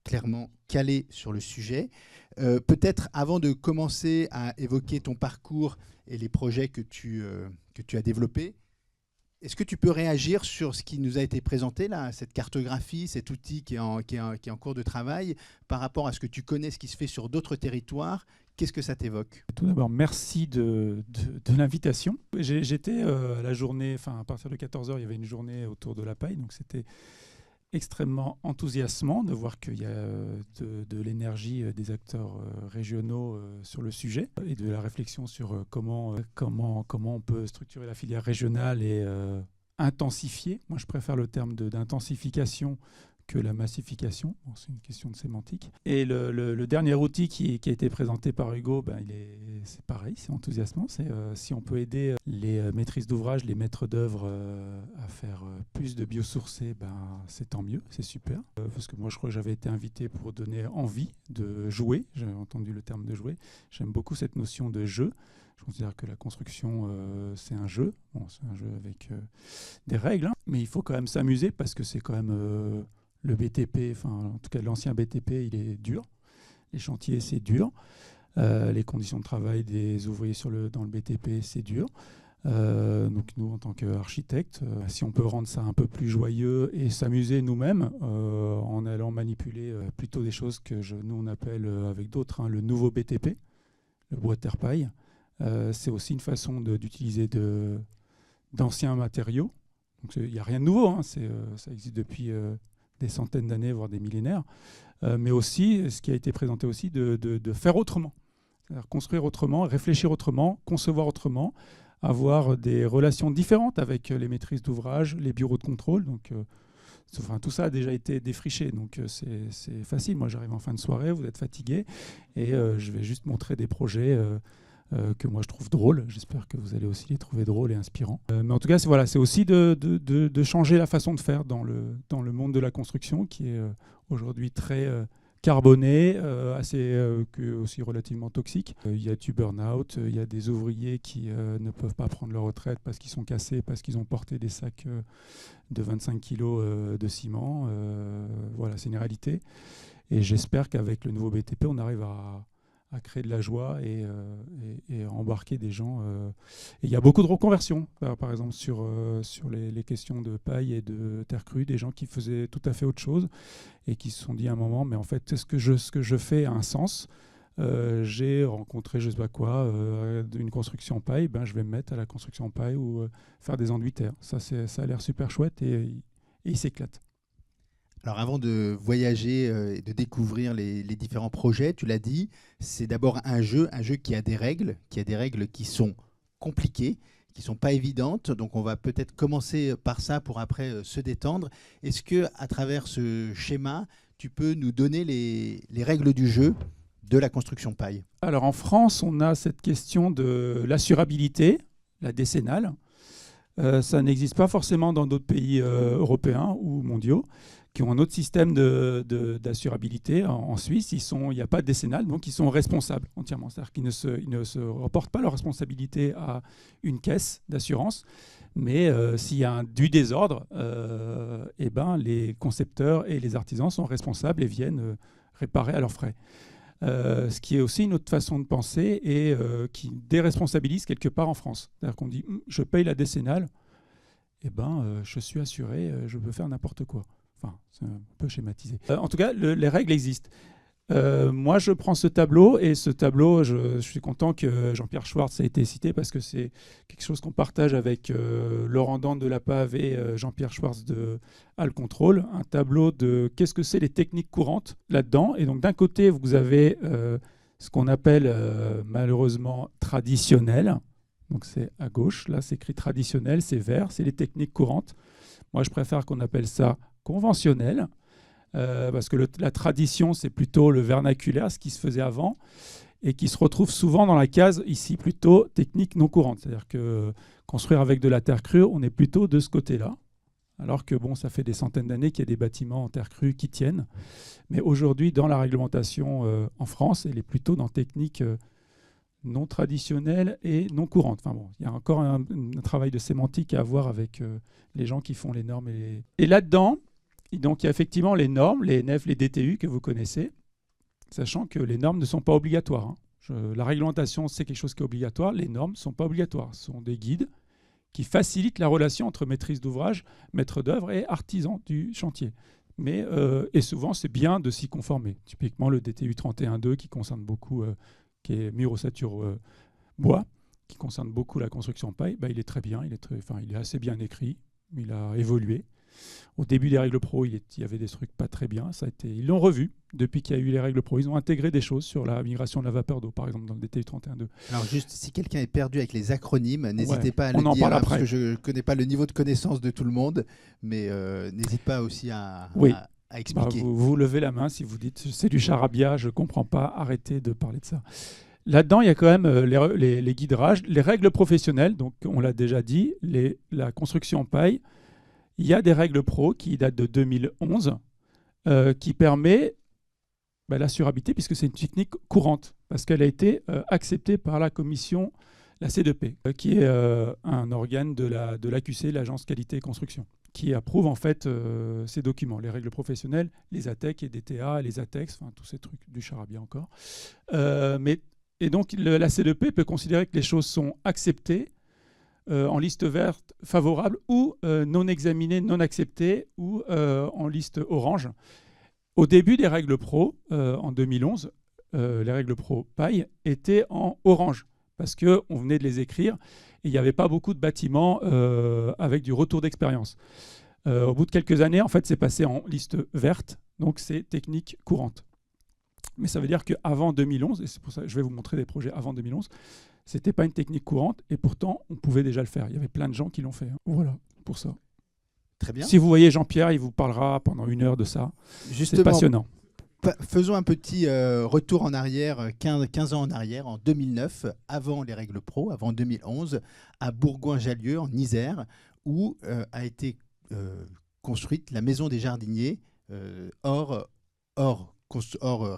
clairement calé sur le sujet. Peut-être avant de commencer à évoquer ton parcours et les projets que tu as développés, est-ce que tu peux réagir sur ce qui nous a été présenté là, cette cartographie, cet outil qui est en cours de travail, par rapport à ce que tu connais, ce qui se fait sur d'autres territoires? Qu'est-ce que ça t'évoque? Tout d'abord, merci de l'invitation. J'étais à la journée, à partir de 14h, il y avait une journée autour de la paille, donc c'était extrêmement enthousiasmant de voir qu'il y a de l'énergie des acteurs régionaux sur le sujet et de la réflexion sur comment on peut structurer la filière régionale et intensifier. Moi, je préfère le terme d'intensification que la massification. Bon, c'est une question de sémantique. Et le dernier outil qui a été présenté par Hugo, c'est pareil, c'est enthousiasmant. C'est si on peut aider les maîtrises d'ouvrage, les maîtres d'œuvre à faire plus de biosourcés, c'est tant mieux, c'est super. Parce que moi, je crois que j'avais été invité pour donner envie de jouer. J'ai entendu le terme de jouer. J'aime beaucoup cette notion de jeu. Je considère que la construction, c'est un jeu. Bon, c'est un jeu avec des règles, hein, mais il faut quand même s'amuser parce que c'est quand même... le BTP, en tout cas l'ancien BTP, il est dur. Les chantiers, c'est dur. Les conditions de travail des ouvriers dans le BTP, c'est dur. Donc nous, en tant qu'architectes, si on peut rendre ça un peu plus joyeux et s'amuser nous-mêmes en allant manipuler plutôt des choses que nous, on appelle avec d'autres le nouveau BTP, le bois de terre-paille, c'est aussi une façon d'utiliser d'anciens matériaux. Donc il n'y a rien de nouveau, hein, ça existe depuis... des centaines d'années, voire des millénaires, mais aussi, ce qui a été présenté aussi, de faire autrement. C'est-à-dire construire autrement, réfléchir autrement, concevoir autrement, avoir des relations différentes avec les maîtrises d'ouvrage, les bureaux de contrôle. Donc, tout ça a déjà été défriché, donc c'est facile. Moi, j'arrive en fin de soirée, vous êtes fatigué, et je vais juste montrer des projets que moi je trouve drôles. J'espère que vous allez aussi les trouver drôles et inspirants. Mais en tout cas, c'est aussi de changer la façon de faire dans le monde de la construction qui est aujourd'hui très carboné, aussi relativement toxique. Il y a du burn-out, il y a des ouvriers qui ne peuvent pas prendre leur retraite parce qu'ils sont cassés, parce qu'ils ont porté des sacs de 25 kilos de ciment. Voilà, c'est une réalité. Et j'espère qu'avec le nouveau BTP, on arrive à créer de la joie et à embarquer des gens. Et il y a beaucoup de reconversions, par exemple, sur les questions de paille et de terre crue, des gens qui faisaient tout à fait autre chose et qui se sont dit à un moment, mais en fait, ce que je fais a un sens. J'ai rencontré je ne sais pas quoi, une construction en paille, je vais me mettre à la construction en paille ou faire des enduits terre. Ça a l'air super chouette et il s'éclate. Alors avant de voyager et de découvrir les différents projets, tu l'as dit, c'est d'abord un jeu qui a des règles qui sont compliquées, qui ne sont pas évidentes. Donc on va peut-être commencer par ça pour après se détendre. Est-ce que à travers ce schéma, tu peux nous donner les règles du jeu de la construction paille? Alors en France, on a cette question de l'assurabilité, la décennale. Ça n'existe pas forcément dans d'autres pays européens ou mondiaux qui ont un autre système d'assurabilité. En Suisse, il n'y a pas de décennale, donc ils sont responsables entièrement. C'est-à-dire qu'ils ne se reportent pas leur responsabilité à une caisse d'assurance, mais s'il y a du désordre, les concepteurs et les artisans sont responsables et viennent réparer à leurs frais. Ce qui est aussi une autre façon de penser et qui déresponsabilise quelque part en France. C'est-à-dire qu'on dit « je paye la décennale, je suis assuré, je peux faire n'importe quoi ». Enfin, c'est un peu schématisé. En tout cas, les règles existent. Moi, je prends ce tableau et ce tableau, je suis content que Jean-Pierre Schwartz ait été cité parce que c'est quelque chose qu'on partage avec Laurent Dante de la Pave et Jean-Pierre Schwartz de Alcontrol. Un tableau de qu'est-ce que c'est les techniques courantes là-dedans. Et donc, d'un côté, vous avez ce qu'on appelle malheureusement traditionnel. Donc, c'est à gauche. Là, c'est écrit traditionnel, c'est vert, c'est les techniques courantes. Moi, je préfère qu'on appelle ça conventionnel. Parce que la tradition, c'est plutôt le vernaculaire, ce qui se faisait avant, et qui se retrouve souvent dans la case, ici, plutôt technique non courante. C'est-à-dire que construire avec de la terre crue, on est plutôt de ce côté-là. Alors que, ça fait des centaines d'années qu'il y a des bâtiments en terre crue qui tiennent. Mais aujourd'hui, dans la réglementation en France, elle est plutôt dans technique non traditionnelle et non courante. Enfin bon, il y a encore un travail de sémantique à avoir avec les gens qui font les normes. Et là-dedans, donc, il y a effectivement les normes, les NF, les DTU que vous connaissez, sachant que les normes ne sont pas obligatoires. La réglementation, c'est quelque chose qui est obligatoire. Les normes ne sont pas obligatoires. Ce sont des guides qui facilitent la relation entre maîtrise d'ouvrage, maître d'œuvre et artisan du chantier. Et souvent, c'est bien de s'y conformer. Typiquement, le DTU 31.2 qui concerne beaucoup, qui est mur ossature bois, qui concerne beaucoup la construction en paille, il est très bien, il est assez bien écrit, il a évolué. Au début des règles pro, il y avait des trucs pas très bien. Ils l'ont revu depuis qu'il y a eu les règles pro. Ils ont intégré des choses sur la migration de la vapeur d'eau, par exemple, dans le DTU 31.2. Alors juste, si quelqu'un est perdu avec les acronymes, n'hésitez pas à le on en dire, parle après. parce que je ne connais pas le niveau de connaissance de tout le monde, mais n'hésite pas aussi à expliquer. Vous levez la main si vous dites « c'est du charabia, je ne comprends pas, arrêtez de parler de ça ». Là-dedans, il y a quand même les guidrages, les règles professionnelles, donc on l'a déjà dit, la construction en paille. Il y a des règles pro qui datent de 2011 qui permet l'assurabilité puisque c'est une technique courante parce qu'elle a été acceptée par la commission, la C2P, qui est un organe de l'AQC, l'Agence Qualité et Construction, qui approuve en fait ces documents, les règles professionnelles, les ATEC et DTA, les ATEX, enfin tous ces trucs du charabia encore. Et donc la C2P peut considérer que les choses sont acceptées en liste verte favorable ou non examinée, non acceptée ou en liste orange. Au début des règles pro, en 2011, les règles pro paille étaient en orange parce qu'on venait de les écrire et il n'y avait pas beaucoup de bâtiments avec du retour d'expérience. Au bout de quelques années, en fait, c'est passé en liste verte, donc c'est technique courante. Mais ça veut dire qu'avant 2011, et c'est pour ça que je vais vous montrer des projets avant 2011, ce n'était pas une technique courante et pourtant on pouvait déjà le faire. Il y avait plein de gens qui l'ont fait. Voilà, pour ça. Très bien. Si vous voyez Jean-Pierre, il vous parlera pendant 1 heure de ça. C'est passionnant. Faisons un petit retour en arrière, 15 ans en arrière, en 2009, avant les règles pro, avant 2011, à Bourgoin-Jallieu, en Isère, où a été construite la maison des jardiniers hors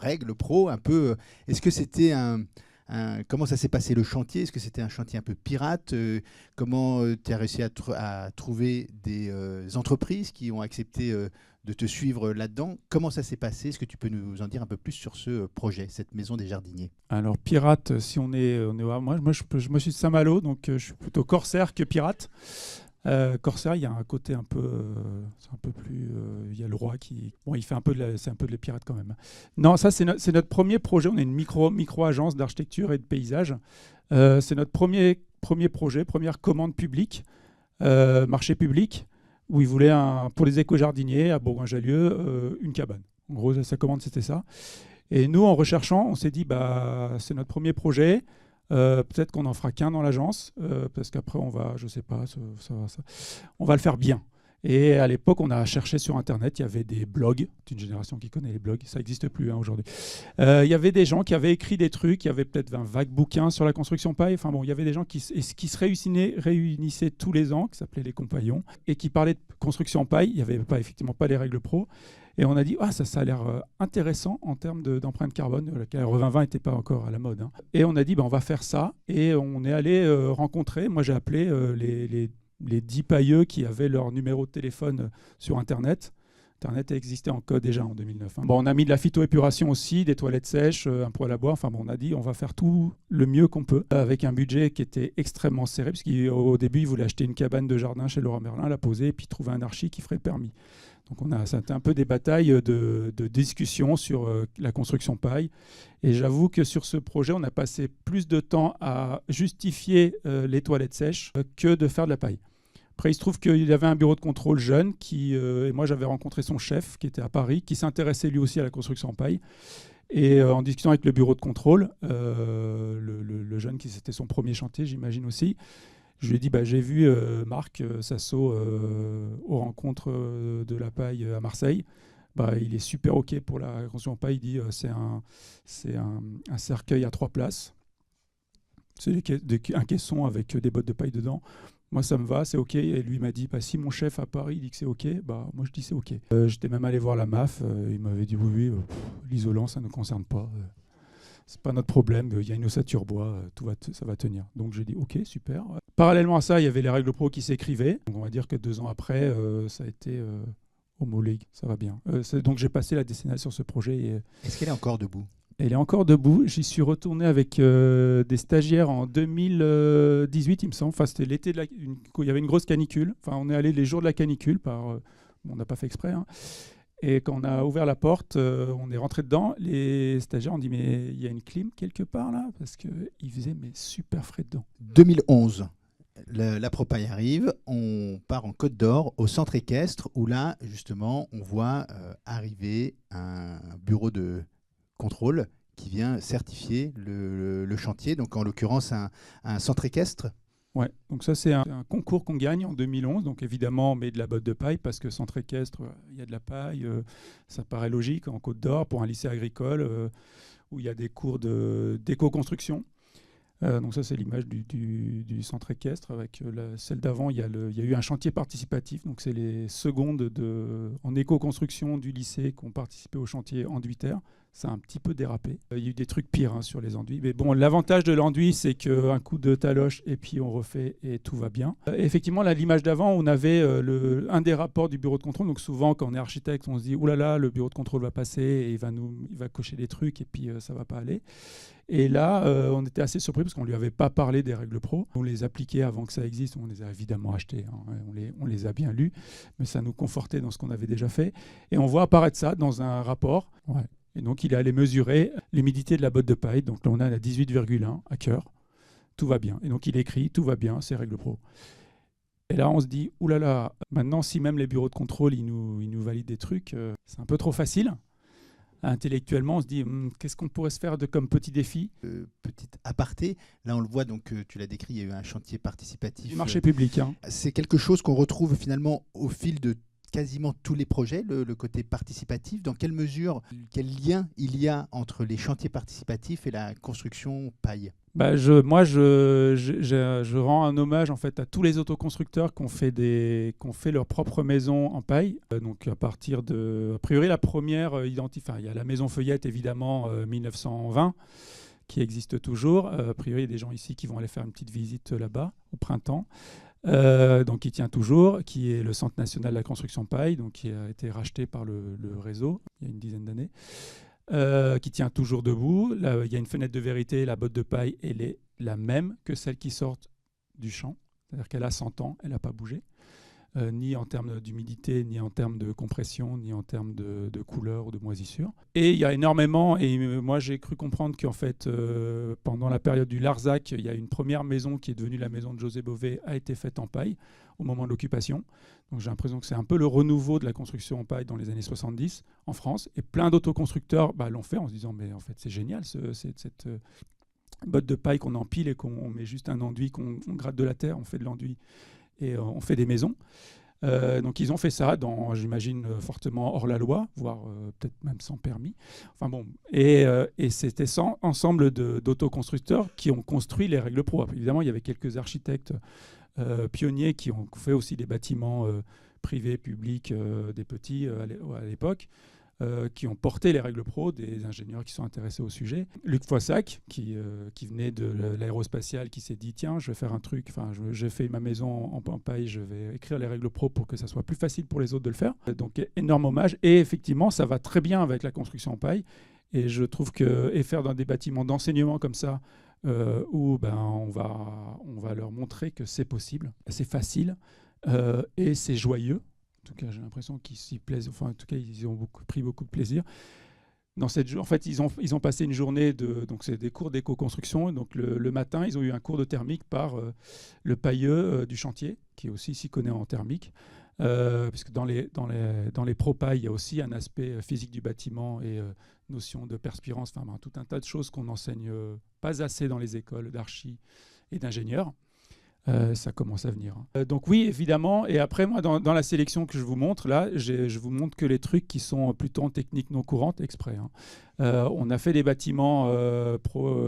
règles pro, un peu. Est-ce que c'était comment ça s'est passé le chantier? Est-ce que c'était un chantier un peu pirate? Comment tu as réussi à trouver des entreprises qui ont accepté de te suivre là-dedans? Comment ça s'est passé? Est-ce que tu peux nous en dire un peu plus sur ce projet, cette maison des jardiniers? Alors pirate, si on est moi je me suis de Saint-Malo, donc je suis plutôt corsaire que pirate. Corsair, il y a un côté un peu, c'est un peu plus, il y a le roi qui, bon, il fait un peu c'est un peu de les pirates quand même. Non, ça c'est notre premier projet. On est une micro agence d'architecture et de paysage. C'est notre premier projet, première commande publique, marché public, où ils voulaient pour les éco-jardiniers à Bourgoin-Jallieu une cabane. En gros, sa commande c'était ça. Et nous, en recherchant, on s'est dit c'est notre premier projet. Peut-être qu'on n'en fera qu'un dans l'agence, parce qu'après on va, je sais pas, on va le faire bien. Et à l'époque, on a cherché sur Internet, il y avait des blogs, c'est une génération qui connaît les blogs, ça n'existe plus aujourd'hui. Il y avait des gens qui avaient écrit des trucs, il y avait peut-être un vague bouquin sur la construction paille, enfin bon, il y avait des gens qui se réunissaient tous les ans, qui s'appelaient les compagnons, et qui parlaient de construction paille. Il n'y avait effectivement pas les règles pro. Et on a dit, ça a l'air intéressant en termes d'empreinte carbone. Le R2020 n'était pas encore à la mode. Hein. Et on a dit, on va faire ça. Et on est allé rencontrer, moi j'ai appelé les 10 pailleux qui avaient leur numéro de téléphone sur Internet. Internet existait encore déjà en 2009. Hein. Bon, on a mis de la phytoépuration aussi, des toilettes sèches, un poêle à bois. Enfin bon, on a dit, on va faire tout le mieux qu'on peut, avec un budget qui était extrêmement serré, parce qu'au début, ils voulaient acheter une cabane de jardin chez Leroy Merlin, la poser, et puis trouver un archi qui ferait le permis. Donc c'était un peu des batailles de discussion sur la construction paille. Et j'avoue que sur ce projet, on a passé plus de temps à justifier les toilettes sèches que de faire de la paille. Après, il se trouve qu'il y avait un bureau de contrôle jeune et moi j'avais rencontré son chef qui était à Paris, qui s'intéressait lui aussi à la construction en paille. Et en discutant avec le bureau de contrôle, le jeune qui c'était son premier chantier, j'imagine aussi, je lui ai dit, j'ai vu Marc Sasso aux rencontres de la paille à Marseille. Il est super OK pour la construction en paille. Il dit, c'est un cercueil à 3 places. C'est un caisson avec des bottes de paille dedans. Moi, ça me va, c'est OK. Et lui m'a dit, si mon chef à Paris dit que c'est OK, moi je dis c'est OK. J'étais même allé voir la MAF. Il m'avait dit, oui, l'isolant, ça ne nous concerne pas. c'est pas notre problème, il y a une ossature bois, ça va tenir. Donc j'ai dit ok, super. Parallèlement à ça, il y avait les règles pro qui s'écrivaient. Donc on va dire que 2 ans après, ça a été homologué, ça va bien. Donc j'ai passé la décennale sur ce projet. Est-ce qu'elle est encore debout? Elle est encore debout. J'y suis retourné avec des stagiaires en 2018, il me semble. Enfin, c'était l'été, il y avait une grosse canicule. Enfin, on est allé les jours de la canicule, on n'a pas fait exprès, hein. Et quand on a ouvert la porte, on est rentré dedans. Les stagiaires ont dit mais il y a une clim quelque part là, parce qu'il faisait super frais dedans. 2011, la Propaille arrive, on part en Côte d'Or, au centre équestre, où là, justement, on voit arriver un bureau de contrôle qui vient certifier le chantier, donc en l'occurrence un centre équestre. Ouais, donc ça c'est un concours qu'on gagne en 2011, donc évidemment on met de la botte de paille parce que centre équestre, il y a de la paille, ça paraît logique en Côte d'Or pour un lycée agricole où il y a des cours d'éco-construction. Donc ça c'est l'image du centre équestre avec celle d'avant, il y a eu un chantier participatif, donc c'est les secondes en éco-construction du lycée qui ont participé au chantier enduitaire. Ça a un petit peu dérapé. Il y a eu des trucs pires sur les enduits. Mais bon, l'avantage de l'enduit, c'est qu'un coup de taloche et puis on refait et tout va bien. Effectivement, là, l'image d'avant, on avait un des rapports du bureau de contrôle. Donc souvent, quand on est architecte, on se dit « Ouh là là, le bureau de contrôle va passer et il va cocher des trucs et puis ça va pas aller ». Et là, on était assez surpris parce qu'on lui avait pas parlé des règles pro. On les appliquait avant que ça existe. On les a évidemment achetées. Hein. On les a bien lus. Mais ça nous confortait dans ce qu'on avait déjà fait. Et on voit apparaître ça dans un rapport. Ouais. Et donc, il est allé mesurer l'humidité de la botte de paille. Donc là, on a à 18,1 à cœur. Tout va bien. Et donc, il écrit, tout va bien, c'est règles pro. Et là, on se dit, oulala, maintenant, si même les bureaux de contrôle, ils nous valident des trucs, c'est un peu trop facile. Intellectuellement, on se dit, qu'est-ce qu'on pourrait se faire comme petit défi? Petit aparté, là on le voit, donc tu l'as décrit, il y a eu un chantier participatif. Du marché public. Hein. C'est quelque chose qu'on retrouve finalement au fil de quasiment tous les projets, le côté participatif. Dans quelle mesure, quel lien il y a entre les chantiers participatifs et la construction paille? Je rends un hommage en fait à tous les autoconstructeurs qui ont fait leur propre maison en paille. Donc à partir de, a priori la première il y a la maison Feuillette évidemment 1920 qui existe toujours. A priori il y a des gens ici qui vont aller faire une petite visite là-bas au printemps. Donc qui tient toujours, qui est le Centre national de la construction paille, donc qui a été racheté par le réseau il y a une dizaine d'années. Qui tient toujours debout. Là, il y a une fenêtre de vérité, la botte de paille, elle est la même que celle qui sort du champ. C'est-à-dire qu'elle a 100 ans, elle n'a pas bougé, ni en termes d'humidité, ni en termes de compression, ni en termes de couleur ou de moisissure. Et il y a énormément, et moi j'ai cru comprendre qu'en fait, pendant la période du Larzac, il y a une première maison qui est devenue la maison de José Bové, a été faite en paille au moment de l'occupation. Donc j'ai l'impression que c'est un peu le renouveau de la construction en paille dans les années 70 en France. Et plein d'autoconstructeurs l'ont fait en se disant mais en fait c'est génial cette botte de paille qu'on empile et qu'on met juste un enduit, qu'on gratte de la terre, on fait de l'enduit et on fait des maisons. Donc ils ont fait ça j'imagine, fortement hors la loi, voire peut-être même sans permis. Enfin bon, et c'était ensemble d'autoconstructeurs qui ont construit les règles pro. Évidemment, il y avait quelques architectes pionniers qui ont fait aussi des bâtiments privés, publics, des petits à l'époque, qui ont porté les règles pro, des ingénieurs qui sont intéressés au sujet. Luc Foissac, qui venait de l'aérospatiale, qui s'est dit tiens, je vais faire un truc, j'ai fait ma maison en paille, je vais écrire les règles pro pour que ça soit plus facile pour les autres de le faire. Donc énorme hommage. Et effectivement, ça va très bien avec la construction en paille. Et je trouve que faire dans des bâtiments d'enseignement comme ça, où on va leur montrer que c'est possible, c'est facile et c'est joyeux. En tout cas, j'ai l'impression qu'ils s'y plaisent. Enfin, en tout cas, ils ont pris beaucoup de plaisir. En fait, ils ont passé une journée donc c'est des cours d'éco-construction. Donc le matin, ils ont eu un cours de thermique par le pailleux du chantier, qui aussi s'y connaît en thermique. Puisque dans les pro-pailles, il y a aussi un aspect physique du bâtiment et notion de perspirance, tout un tas de choses qu'on n'enseigne pas assez dans les écoles d'archi et d'ingénieurs. Ça commence à venir. Donc oui, évidemment. Et après, moi, dans la sélection que je vous montre, là, je vous montre que les trucs qui sont plutôt en technique non courante, exprès. On a fait des bâtiments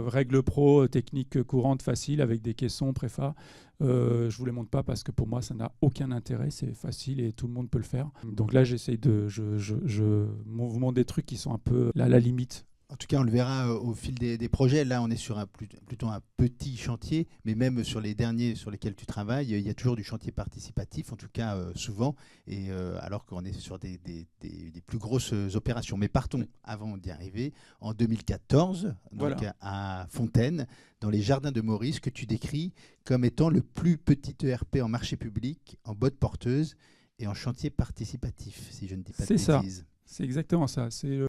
règles pro, technique courante, facile, avec des caissons, préfa. Je ne vous les montre pas parce que pour moi, ça n'a aucun intérêt. C'est facile et tout le monde peut le faire. Donc là, j'essaye je vous montre des trucs qui sont un peu à la limite En tout cas, on le verra au fil des projets. Là, on est sur plutôt un petit chantier, mais même sur les derniers sur lesquels tu travailles, il y a toujours du chantier participatif, en tout cas souvent, et alors qu'on est sur des plus grosses opérations. Mais partons, avant d'y arriver, en 2014, donc à Fontaine, dans les jardins de Maurice, que tu décris comme étant le plus petit ERP en marché public, en botte porteuse et en chantier participatif, si je ne dis pas de bêtises. C'est exactement ça.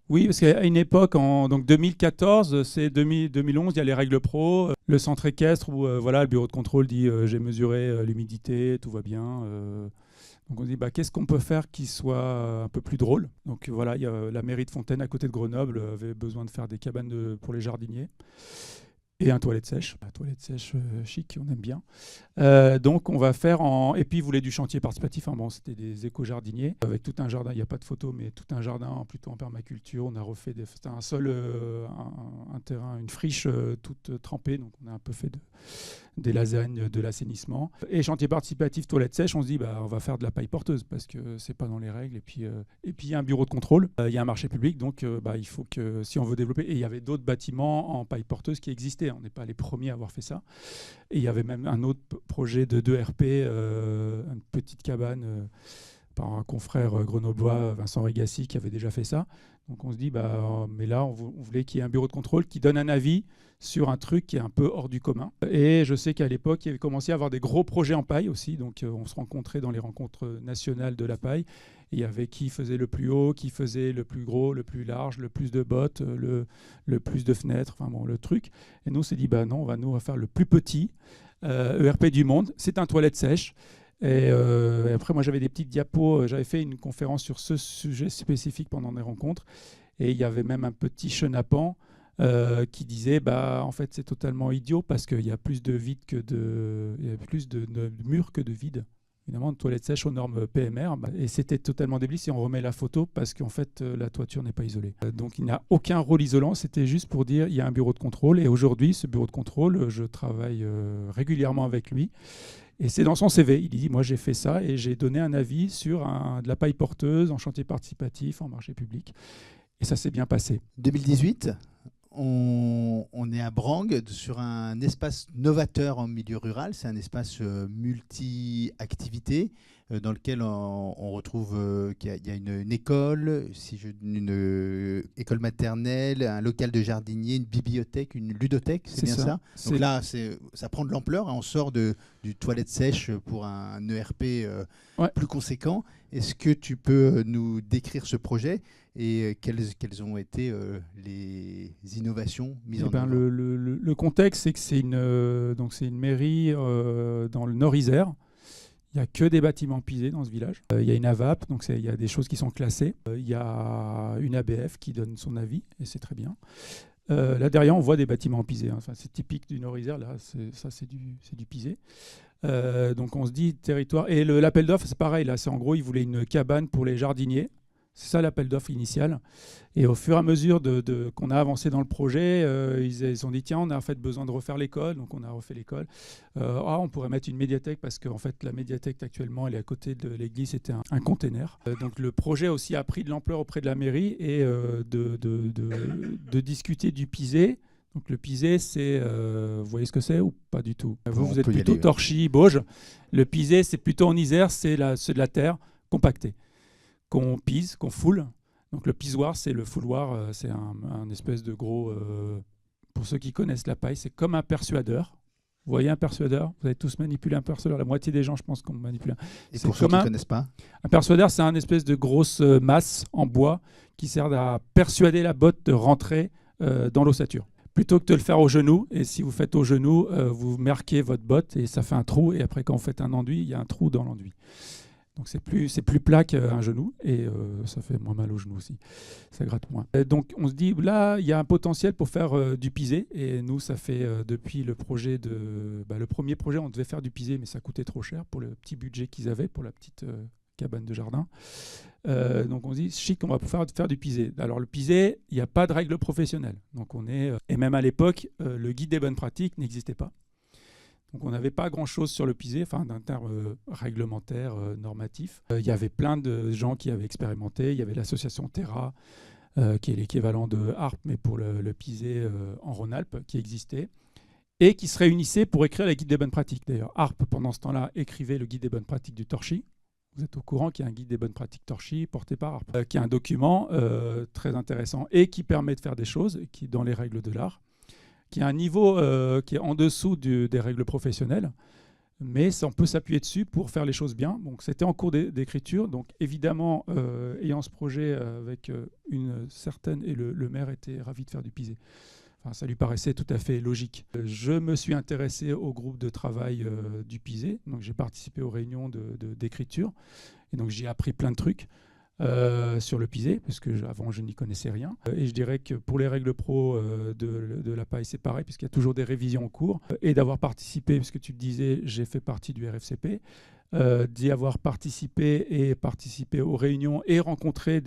Oui, parce qu'à une époque, en donc 2014, c'est 2011, il y a les règles pro, le centre équestre où le bureau de contrôle dit j'ai mesuré l'humidité, tout va bien. Donc on dit qu'est-ce qu'on peut faire qui soit un peu plus drôle. Donc voilà, il y a la mairie de Fontaine à côté de Grenoble avait besoin de faire des cabanes pour les jardiniers. Et un toilette sèche chic, on aime bien. Donc on va faire et puis ils voulaient du chantier participatif. C'était des éco-jardiniers avec tout un jardin. Il n'y a pas de photo, mais tout un jardin plutôt en permaculture. On a refait c'était un sol, un terrain, une friche toute trempée. Donc on a un peu fait des lasagnes, de l'assainissement. Et chantier participatif, toilette sèche, on se dit on va faire de la paille porteuse parce que c'est pas dans les règles. Et puis il y a un bureau de contrôle, il y a un marché public. Donc il faut que si on veut développer, et il y avait d'autres bâtiments en paille porteuse qui existaient. On n'est pas les premiers à avoir fait ça. Et il y avait même un autre projet de 2RP, une petite cabane par un confrère grenoblois, Vincent Régassi, qui avait déjà fait ça. Donc on se dit, mais là, on voulait qu'il y ait un bureau de contrôle qui donne un avis sur un truc qui est un peu hors du commun. Et je sais qu'à l'époque, il y avait commencé à avoir des gros projets en paille aussi. Donc on se rencontrait dans les rencontres nationales de la paille. Il y avait qui faisait le plus haut, qui faisait le plus gros, le plus large, le plus de bottes, le plus de fenêtres, le truc. Et nous, on s'est dit, non, on va faire le plus petit ERP du monde. C'est un toilette sèche. Et après, moi, j'avais des petites diapos. J'avais fait une conférence sur ce sujet spécifique pendant des rencontres. Et il y avait même un petit chenapan qui disait, en fait, c'est totalement idiot parce qu'il y a plus de vide il y a plus de murs que de vide. Évidemment, une toilette sèche aux normes PMR. Et c'était totalement débile si on remet la photo parce qu'en fait, la toiture n'est pas isolée. Donc, il n'y a aucun rôle isolant. C'était juste pour dire il y a un bureau de contrôle. Et aujourd'hui, ce bureau de contrôle, je travaille régulièrement avec lui. Et c'est dans son CV. Il dit, moi, j'ai fait ça et j'ai donné un avis sur de la paille porteuse en chantier participatif, en marché public. Et ça s'est bien passé. 2018, on est à Brangue sur un espace novateur en milieu rural. C'est un espace multi-activités dans lequel on retrouve qu'il y a une école, une école maternelle, un local de jardinier, une bibliothèque, une ludothèque, c'est bien ça. Donc là, ça prend de l'ampleur. On sort du toilette sèche pour un ERP plus conséquent. Est-ce que tu peux nous décrire ce projet et quelles ont été les innovations mises en œuvre? Le contexte, c'est que c'est une mairie dans le Nord-Isère. Il n'y a que des bâtiments pisés dans ce village. Il y a une AVAP, donc il y a des choses qui sont classées. Il y a une ABF qui donne son avis, et c'est très bien. Là, derrière, on voit des bâtiments pisés. C'est typique du Nord-Isère. Là, c'est du pisé. Donc, on se dit territoire. Et l'appel d'offres, c'est pareil. Là, c'est en gros, ils voulaient une cabane pour les jardiniers. C'est ça l'appel d'offres initial. Et au fur et à mesure qu'on a avancé dans le projet, ils ont dit tiens, on a en fait besoin de refaire l'école, donc on a refait l'école. On pourrait mettre une médiathèque parce qu'en fait la médiathèque actuellement elle est à côté de l'église, c'était un container. Donc le projet aussi a pris de l'ampleur auprès de la mairie et de discuter du pisé. Donc le pisé, c'est, vous voyez ce que c'est ou pas du tout? Vous êtes plutôt Torchy, Bauges. Le pisé, c'est plutôt en Isère, c'est de la terre compactée qu'on pise, qu'on foule. Donc le pisoir, c'est le fouloir, c'est un espèce de gros... pour ceux qui connaissent la paille, c'est comme un persuadeur. Vous voyez un persuadeur? Vous avez tous manipulé un persuadeur. La moitié des gens, je pense qu'on manipule. Et pour ceux qui ne connaissent pas? Un persuadeur, c'est un espèce de grosse masse en bois qui sert à persuader la botte de rentrer dans l'ossature. Plutôt que de le faire au genou, et si vous faites au genou, vous marquez votre botte et ça fait un trou. Et après, quand vous faites un enduit, il y a un trou dans l'enduit. Donc c'est plus plat qu'un genou et ça fait moins mal au genou aussi, ça gratte moins. Et donc on se dit là il y a un potentiel pour faire du pisé et nous ça fait depuis le projet le premier projet on devait faire du pisé mais ça coûtait trop cher pour le petit budget qu'ils avaient pour la petite cabane de jardin. Donc on se dit chic on va pouvoir faire du pisé. Alors le pisé il n'y a pas de règles professionnelles donc et même à l'époque le guide des bonnes pratiques n'existait pas. Donc on n'avait pas grand-chose sur le pisé, d'un terme réglementaire, normatif. Il y avait plein de gens qui avaient expérimenté. Il y avait l'association Terra, qui est l'équivalent de HARP, mais pour le pisé en Rhône-Alpes, qui existait, et qui se réunissaient pour écrire les guides des bonnes pratiques. D'ailleurs, HARP, pendant ce temps-là, écrivait le guide des bonnes pratiques du torchis. Vous êtes au courant qu'il y a un guide des bonnes pratiques torchis porté par HARP, qui est un document très intéressant et qui permet de faire des choses qui dans les règles de l'art, qui a un niveau qui est en dessous des règles professionnelles, mais on peut s'appuyer dessus pour faire les choses bien. Donc, c'était en cours d'écriture. Donc, évidemment, ayant ce projet avec une certaine... Et le maire était ravi de faire du pisé. Enfin, ça lui paraissait tout à fait logique. Je me suis intéressé au groupe de travail du pisé. Donc, j'ai participé aux réunions d'écriture. Et donc, j'ai appris plein de trucs sur le pisé, parce que avant, je n'y connaissais rien. Et je dirais que pour les règles pro de la paille, c'est pareil, puisqu'il y a toujours des révisions en cours. Et d'avoir participé, puisque tu le disais, j'ai fait partie du RFCP, d'y avoir participé aux réunions et rencontrer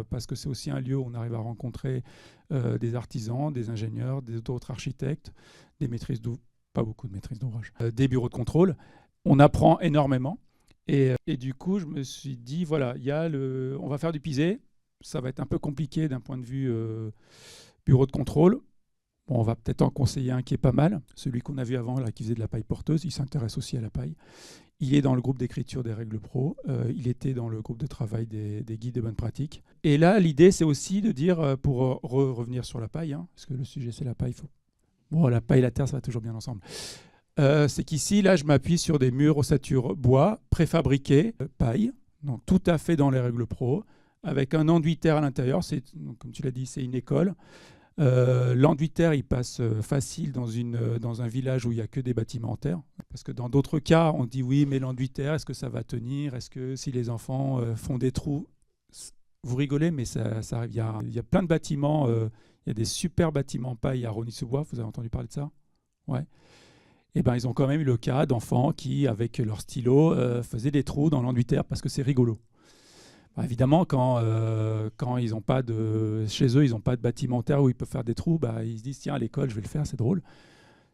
parce que c'est aussi un lieu où on arrive à rencontrer des artisans, des ingénieurs, d'autres architectes, des maîtrises d'ouvrage, pas beaucoup de maîtrises d'ouvrage, des bureaux de contrôle. On apprend énormément. Et du coup, je me suis dit, voilà, on va faire du pisé. Ça va être un peu compliqué d'un point de vue bureau de contrôle. Bon, on va peut-être en conseiller un qui est pas mal. Celui qu'on a vu avant, là, qui faisait de la paille porteuse, il s'intéresse aussi à la paille. Il est dans le groupe d'écriture des règles pro. Il était dans le groupe de travail des guides des bonnes pratiques. Et là, l'idée, c'est aussi de dire, pour revenir sur la paille, parce que le sujet, c'est la paille. Bon, la paille et la terre, ça va toujours bien ensemble. C'est qu'ici, là, je m'appuie sur des murs ossature bois préfabriqués, paille, donc tout à fait dans les règles pro, avec un enduit terre à l'intérieur. Donc, comme tu l'as dit, c'est une école. L'enduit terre, il passe facile dans un village où il n'y a que des bâtiments en terre. Parce que dans d'autres cas, on dit oui, mais l'enduit terre, est-ce que ça va tenir? Est-ce que si les enfants font des trous? Vous rigolez, mais ça arrive. Il y a plein de bâtiments. Il y a des super bâtiments en paille à Rosny-sous-Bois. Vous avez entendu parler de ça? Ouais. Et ben, ils ont quand même eu le cas d'enfants qui, avec leur stylo, faisaient des trous dans l'enduit terre parce que c'est rigolo. Évidemment, quand ils n'ont pas chez eux, ils n'ont pas de bâtiment en terre où ils peuvent faire des trous, ils se disent tiens, à l'école, je vais le faire, c'est drôle.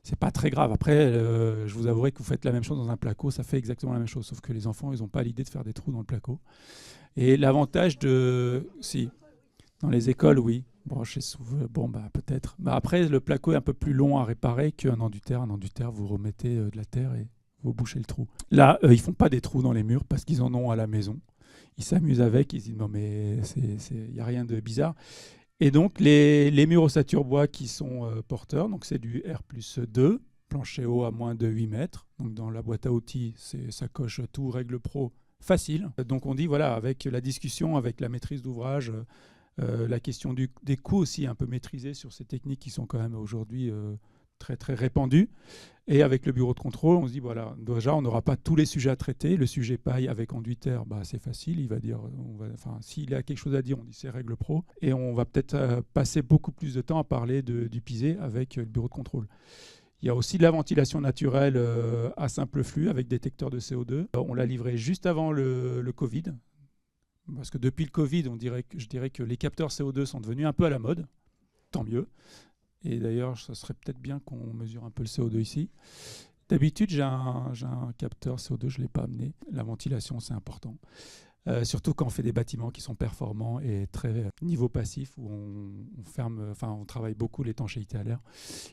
C'est pas très grave. Après, je vous avouerai que vous faites la même chose dans un placo, ça fait exactement la même chose, sauf que les enfants, ils n'ont pas l'idée de faire des trous dans le placo. Et l'avantage si, dans les écoles, oui. Peut-être. Après, le placo est un peu plus long à réparer qu'un enduit terre. Un enduit terre, vous remettez de la terre et vous bouchez le trou. Là, ils font pas des trous dans les murs parce qu'ils en ont à la maison. Ils s'amusent avec, ils se disent non mais il n'y a rien de bizarre. Et donc les murs ossature bois qui sont porteurs, donc c'est du R+2, plancher haut à moins de 8 mètres. Donc dans la boîte à outils, ça coche tout, règle pro, facile. Donc on dit voilà, avec la discussion, avec la maîtrise d'ouvrage, la question des coûts aussi un peu maîtrisés sur ces techniques qui sont quand même aujourd'hui très très répandues. Et avec le bureau de contrôle, on se dit, voilà, déjà, on n'aura pas tous les sujets à traiter. Le sujet paille avec enduit terre, c'est facile. Il va dire, s'il a quelque chose à dire, on dit c'est règle pro. Et on va peut-être passer beaucoup plus de temps à parler du pisé avec le bureau de contrôle. Il y a aussi de la ventilation naturelle à simple flux avec détecteur de CO2. On l'a livré juste avant le Covid. Parce que depuis le Covid, je dirais que les capteurs CO2 sont devenus un peu à la mode. Tant mieux. Et d'ailleurs, ça serait peut-être bien qu'on mesure un peu le CO2 ici. D'habitude, j'ai un capteur CO2, je ne l'ai pas amené. La ventilation, c'est important. Surtout quand on fait des bâtiments qui sont performants et très niveau passif, où on travaille beaucoup l'étanchéité à l'air.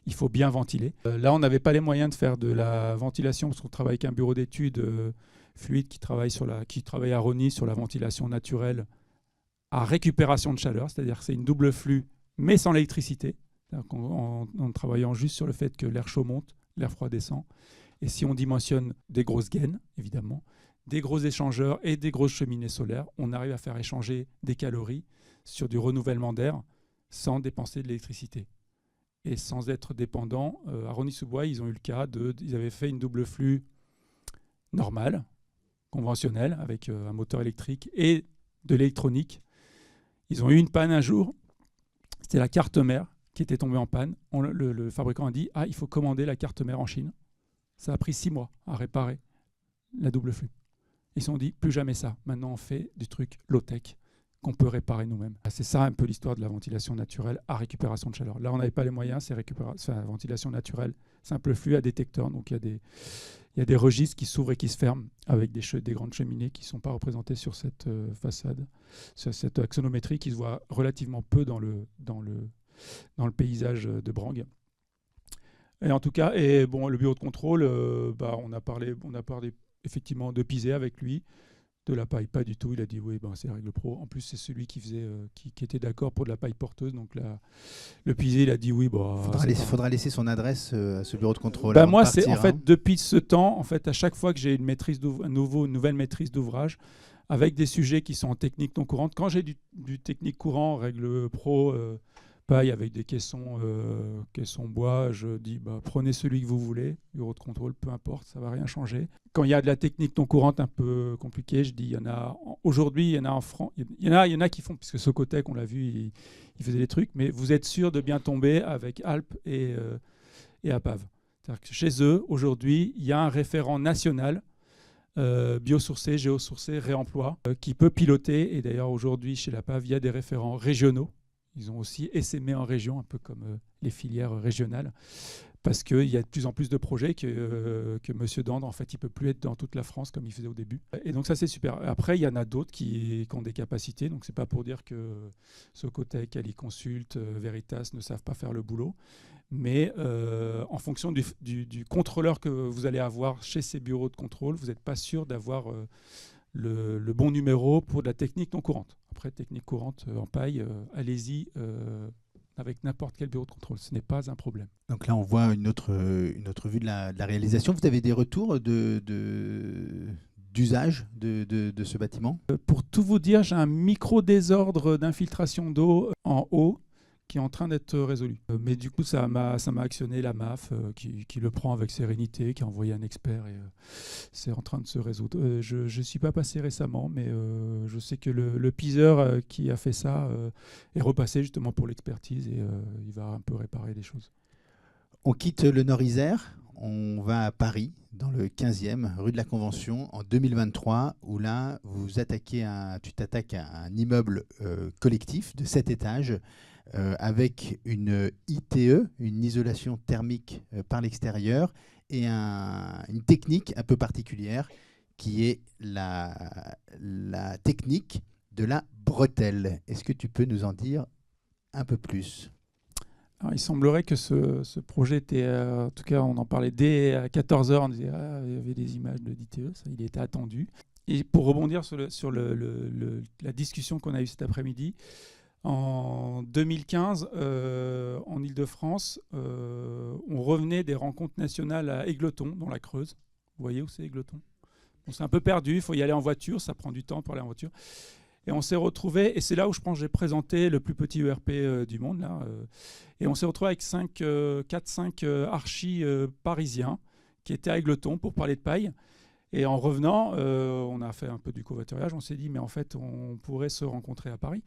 Il faut bien ventiler. Là, on n'avait pas les moyens de faire de la ventilation, parce qu'on travaille avec un bureau d'études fluide qui travaille à Rosny sur la ventilation naturelle à récupération de chaleur, c'est-à-dire que c'est une double flux, mais sans l'électricité. En travaillant juste sur le fait que l'air chaud monte, l'air froid descend. Et si on dimensionne des grosses gaines, évidemment, des gros échangeurs et des grosses cheminées solaires, on arrive à faire échanger des calories sur du renouvellement d'air sans dépenser de l'électricité. Et sans être dépendant, à Rosny-sous-Bois, ils ont eu le cas ils avaient fait une double flux normale, conventionnelle, avec un moteur électrique et de l'électronique. Ils ont eu une panne un jour, c'était la carte mère qui était tombée en panne. Le fabricant a dit il faut commander la carte mère en Chine. Ça a pris 6 mois à réparer la double flux. Ils se sont dit plus jamais ça. Maintenant on fait du truc low-tech qu'on peut réparer nous-mêmes. C'est ça un peu l'histoire de la ventilation naturelle à récupération de chaleur. Là, on n'avait pas les moyens, c'est la ventilation naturelle, simple flux à détecteur. Donc il y a des registres qui s'ouvrent et qui se ferment avec des grandes cheminées qui ne sont pas représentées sur cette façade, sur cette axonométrie qui se voit relativement peu dans le paysage de Brangue. Et en tout cas, le bureau de contrôle, on a parlé effectivement de Pisé avec lui, de la paille pas du tout. Il a dit oui, c'est Règle Pro. En plus, c'est celui qui était d'accord pour de la paille porteuse. Donc le Pisé, il a dit oui. Faudra laisser son adresse à ce bureau de contrôle. Moi, c'est en fait depuis ce temps, en fait, à chaque fois que j'ai une nouvelle maîtrise d'ouvrage, avec des sujets qui sont en technique non courante, quand j'ai du technique courant, Règle Pro, paille avec des caissons bois, je dis prenez celui que vous voulez, bureau de contrôle, peu importe, ça va rien changer. Quand il y a de la technique non courante un peu compliquée, je dis il y en a en France, il y en a qui font, puisque Socotec, on l'a vu, il faisait des trucs, mais vous êtes sûr de bien tomber avec Alpes et APAV. C'est-à-dire que chez eux, aujourd'hui, il y a un référent national biosourcé, géosourcé, réemploi, qui peut piloter, et d'ailleurs aujourd'hui chez l'APAV, il y a des référents régionaux. Ils ont aussi essaimé en région, un peu comme les filières régionales, parce qu'il y a de plus en plus de projets que M. Dandre, en fait, il ne peut plus être dans toute la France comme il faisait au début. Et donc ça, c'est super. Après, il y en a d'autres qui ont des capacités, donc ce n'est pas pour dire que Socotec, Aliconsult, Veritas ne savent pas faire le boulot, mais en fonction du contrôleur que vous allez avoir chez ces bureaux de contrôle, vous n'êtes pas sûr d'avoir le bon numéro pour de la technique non courante. Après, technique courante en paille, allez-y avec n'importe quel bureau de contrôle. Ce n'est pas un problème. Donc là, on voit une autre vue de la réalisation. Vous avez des retours d'usage de ce bâtiment ? Pour tout vous dire, j'ai un micro-désordre d'infiltration d'eau en haut qui est en train d'être résolu. Mais du coup, ça m'a actionné la MAF qui le prend avec sérénité, qui a envoyé un expert et c'est en train de se résoudre. Je ne suis pas passé récemment, mais je sais que le piseur qui a fait ça est repassé justement pour l'expertise et il va un peu réparer les choses. On quitte le Nord-Isère, on va à Paris, dans le 15e, rue de la Convention, en 2023, où là, tu t'attaques à un immeuble collectif de 7 étages, avec une ITE, une isolation thermique par l'extérieur, et une technique un peu particulière qui est la technique de la bretelle. Est-ce que tu peux nous en dire un peu plus ? Alors, il semblerait que ce projet était, en tout cas on en parlait dès 14h, on disait il y avait des images de d'ITE, ça, il était attendu. Et pour rebondir sur la discussion qu'on a eue cet après-midi, en 2015, en Ile-de-France, on revenait des rencontres nationales à Égletons, dans la Creuse. Vous voyez où c'est Égletons ? On s'est un peu perdu, il faut y aller en voiture, ça prend du temps pour aller en voiture. Et on s'est retrouvés, et c'est là où je pense que j'ai présenté le plus petit ERP du monde, là, et on s'est retrouvés avec 4-5 archis parisiens qui étaient à Égletons pour parler de paille. Et en revenant, on a fait un peu du covoiturage, on s'est dit, mais en fait, on pourrait se rencontrer à Paris.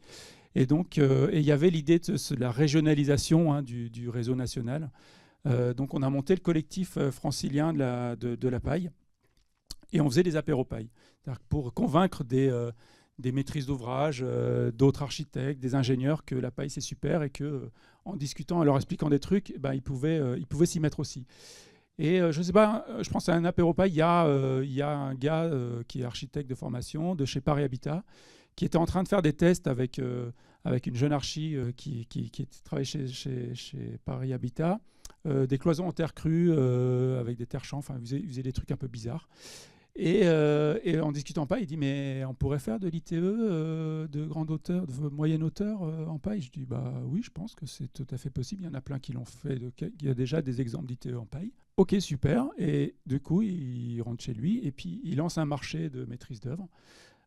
Et donc, il y avait l'idée de la régionalisation du réseau national. Donc, on a monté le collectif francilien de la paille, et on faisait des apéros paille, pour convaincre des maîtrises d'ouvrage, d'autres architectes, des ingénieurs que la paille c'est super et que en discutant, en leur expliquant des trucs, ils pouvaient s'y mettre aussi. Et je sais pas, je pense à un apéro paille, il y a un gars qui est architecte de formation de chez Paris Habitat qui était en train de faire des tests avec une jeune archi qui travaille chez Paris Habitat, des cloisons en terre crue avec des terres champs, enfin il faisait des trucs un peu bizarres. Et en discutant paille, il dit mais on pourrait faire de l'ITE de grande hauteur, de moyenne hauteur en paille. Je dis oui, je pense que c'est tout à fait possible. Il y en a plein qui l'ont fait. Il y a déjà des exemples d'ITE en paille. Ok, super. Et du coup, il rentre chez lui et puis il lance un marché de maîtrise d'œuvre.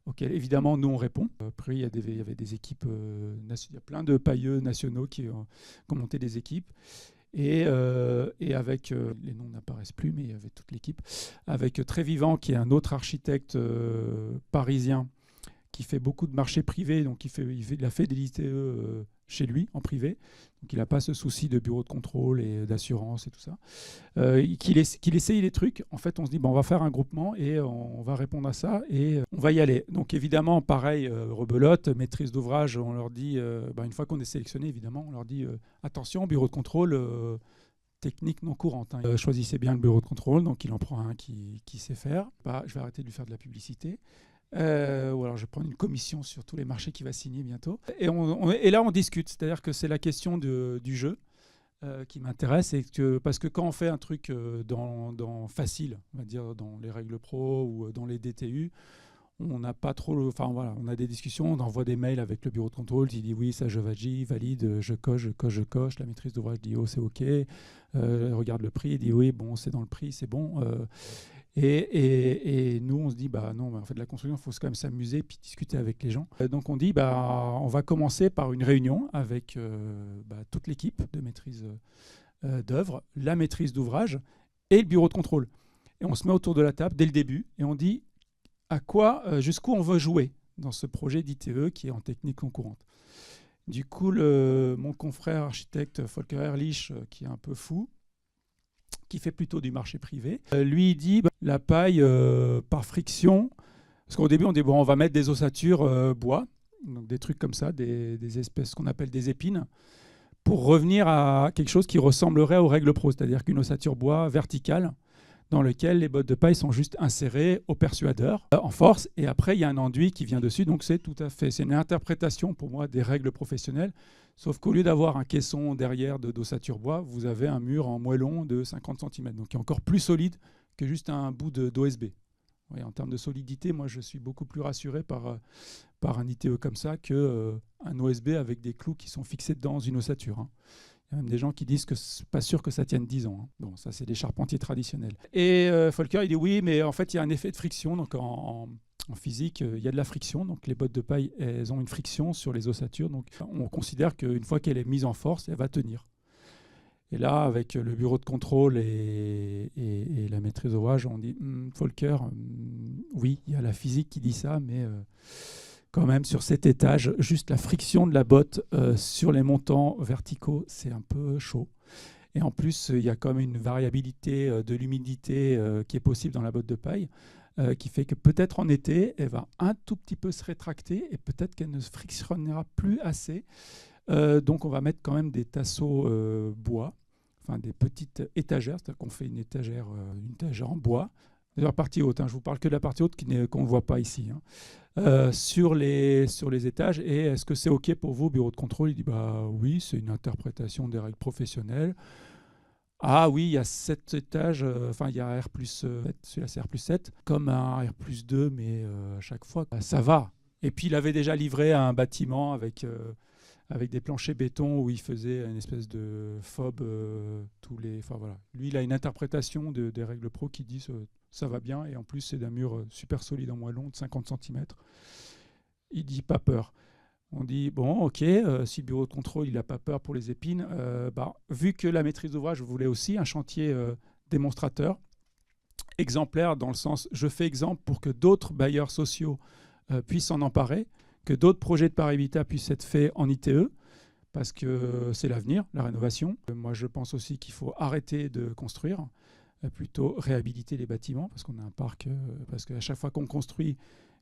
auquel évidemment nous on répond. Après il y avait des équipes, il y a plein de pailleux nationaux qui ont monté des équipes. Et avec, les noms n'apparaissent plus, mais il y avait toute l'équipe, avec Trévivant, qui est un autre architecte parisien, qui fait beaucoup de marchés privés, donc il a fait des ITE chez lui, en privé. Donc il n'a pas ce souci de bureau de contrôle et d'assurance et tout ça. Qu'il essaye les trucs, en fait, on se dit, on va faire un groupement et on va répondre à ça et on va y aller. Donc évidemment, pareil, rebelote, maîtrise d'ouvrage, on leur dit, une fois qu'on est sélectionné, évidemment, on leur dit, attention, bureau de contrôle, technique non courante. Choisissez bien le bureau de contrôle, donc il en prend un qui sait faire. Je vais arrêter de lui faire de la publicité. Ou alors je vais prendre une commission sur tous les marchés qu'il va signer bientôt. Et là, on discute. C'est-à-dire que c'est la question du jeu qui m'intéresse. Parce que quand on fait un truc dans facile, on va dire dans les règles pro ou dans les DTU, on n'a pas trop... on a des discussions, on envoie des mails avec le bureau de contrôle, il dit oui, ça je valide, je coche, la maîtrise d'ouvrage dit oh c'est ok, regarde le prix, il dit oui, bon c'est dans le prix, c'est bon. Et nous on se dit non, en fait de la construction, il faut quand même s'amuser puis discuter avec les gens. Donc on dit on va commencer par une réunion avec toute l'équipe de maîtrise d'œuvre, la maîtrise d'ouvrage et le bureau de contrôle. Et on se met autour de la table dès le début et on dit jusqu'où on veut jouer dans ce projet d'ITE qui est en technique non courante. Du coup, mon confrère architecte Volker Ehrlich, qui est un peu fou, qui fait plutôt du marché privé, lui il dit la paille par friction, parce qu'au début on dit on va mettre des ossatures bois, donc des trucs comme ça, des espèces qu'on appelle des épines, pour revenir à quelque chose qui ressemblerait aux règles pro, c'est-à-dire qu'une ossature bois verticale, dans lequel les bottes de paille sont juste insérées au persuadeur en force, et après il y a un enduit qui vient dessus, donc c'est une interprétation pour moi des règles professionnelles, sauf qu'au lieu d'avoir un caisson derrière d'ossature bois, vous avez un mur en moellon de 50 cm, donc qui est encore plus solide que juste un bout d'OSB. En termes de solidité, moi je suis beaucoup plus rassuré par un ITE comme ça qu'un OSB avec des clous qui sont fixés dans une ossature. Il y a même des gens qui disent que c'est pas sûr que ça tienne 10 ans. Bon, ça, c'est des charpentiers traditionnels. Et Volker, il dit oui, mais en fait, il y a un effet de friction. Donc, en physique, il y a de la friction. Donc, les bottes de paille, elles ont une friction sur les ossatures. Donc, on considère qu'une fois qu'elle est mise en force, elle va tenir. Et là, avec le bureau de contrôle et la maîtrise d'ouvrage, on dit Volker, oui, il y a la physique qui dit ça, mais... quand même, sur cet étage, juste la friction de la botte sur les montants verticaux, c'est un peu chaud. Et en plus, il y a quand même une variabilité de l'humidité qui est possible dans la botte de paille, qui fait que peut-être en été, elle va un tout petit peu se rétracter et peut-être qu'elle ne se frictionnera plus assez. Donc, on va mettre quand même des tasseaux bois, enfin des petites étagères, c'est-à-dire qu'on fait une étagère en bois. La partie haute, je vous parle que de la partie haute qu'on ne voit pas ici. Sur les étages. Et est-ce que c'est OK pour vous, bureau de contrôle? Il dit oui, c'est une interprétation des règles professionnelles. Ah oui, il y a 7 étages, il y a R+, celui-là c'est R+7, comme un R+2, mais à chaque fois, ça va. Et puis il avait déjà livré un bâtiment avec des planchers béton où il faisait une espèce de fob Lui, il a une interprétation des règles pro qui dit ça va bien, et en plus c'est d'un mur super solide en moellon de 50 cm. Il dit pas peur. On dit bon, ok, si le bureau de contrôle il n'a pas peur pour les épines, vu que la maîtrise d'ouvrage voulait aussi un chantier démonstrateur, exemplaire dans le sens je fais exemple pour que d'autres bailleurs sociaux puissent s'en emparer, que d'autres projets de Paris Habitat puissent être faits en ITE, parce que c'est l'avenir, la rénovation. Moi, je pense aussi qu'il faut arrêter de construire, plutôt réhabiliter les bâtiments, parce qu'on a un parc, parce qu'à chaque fois qu'on construit,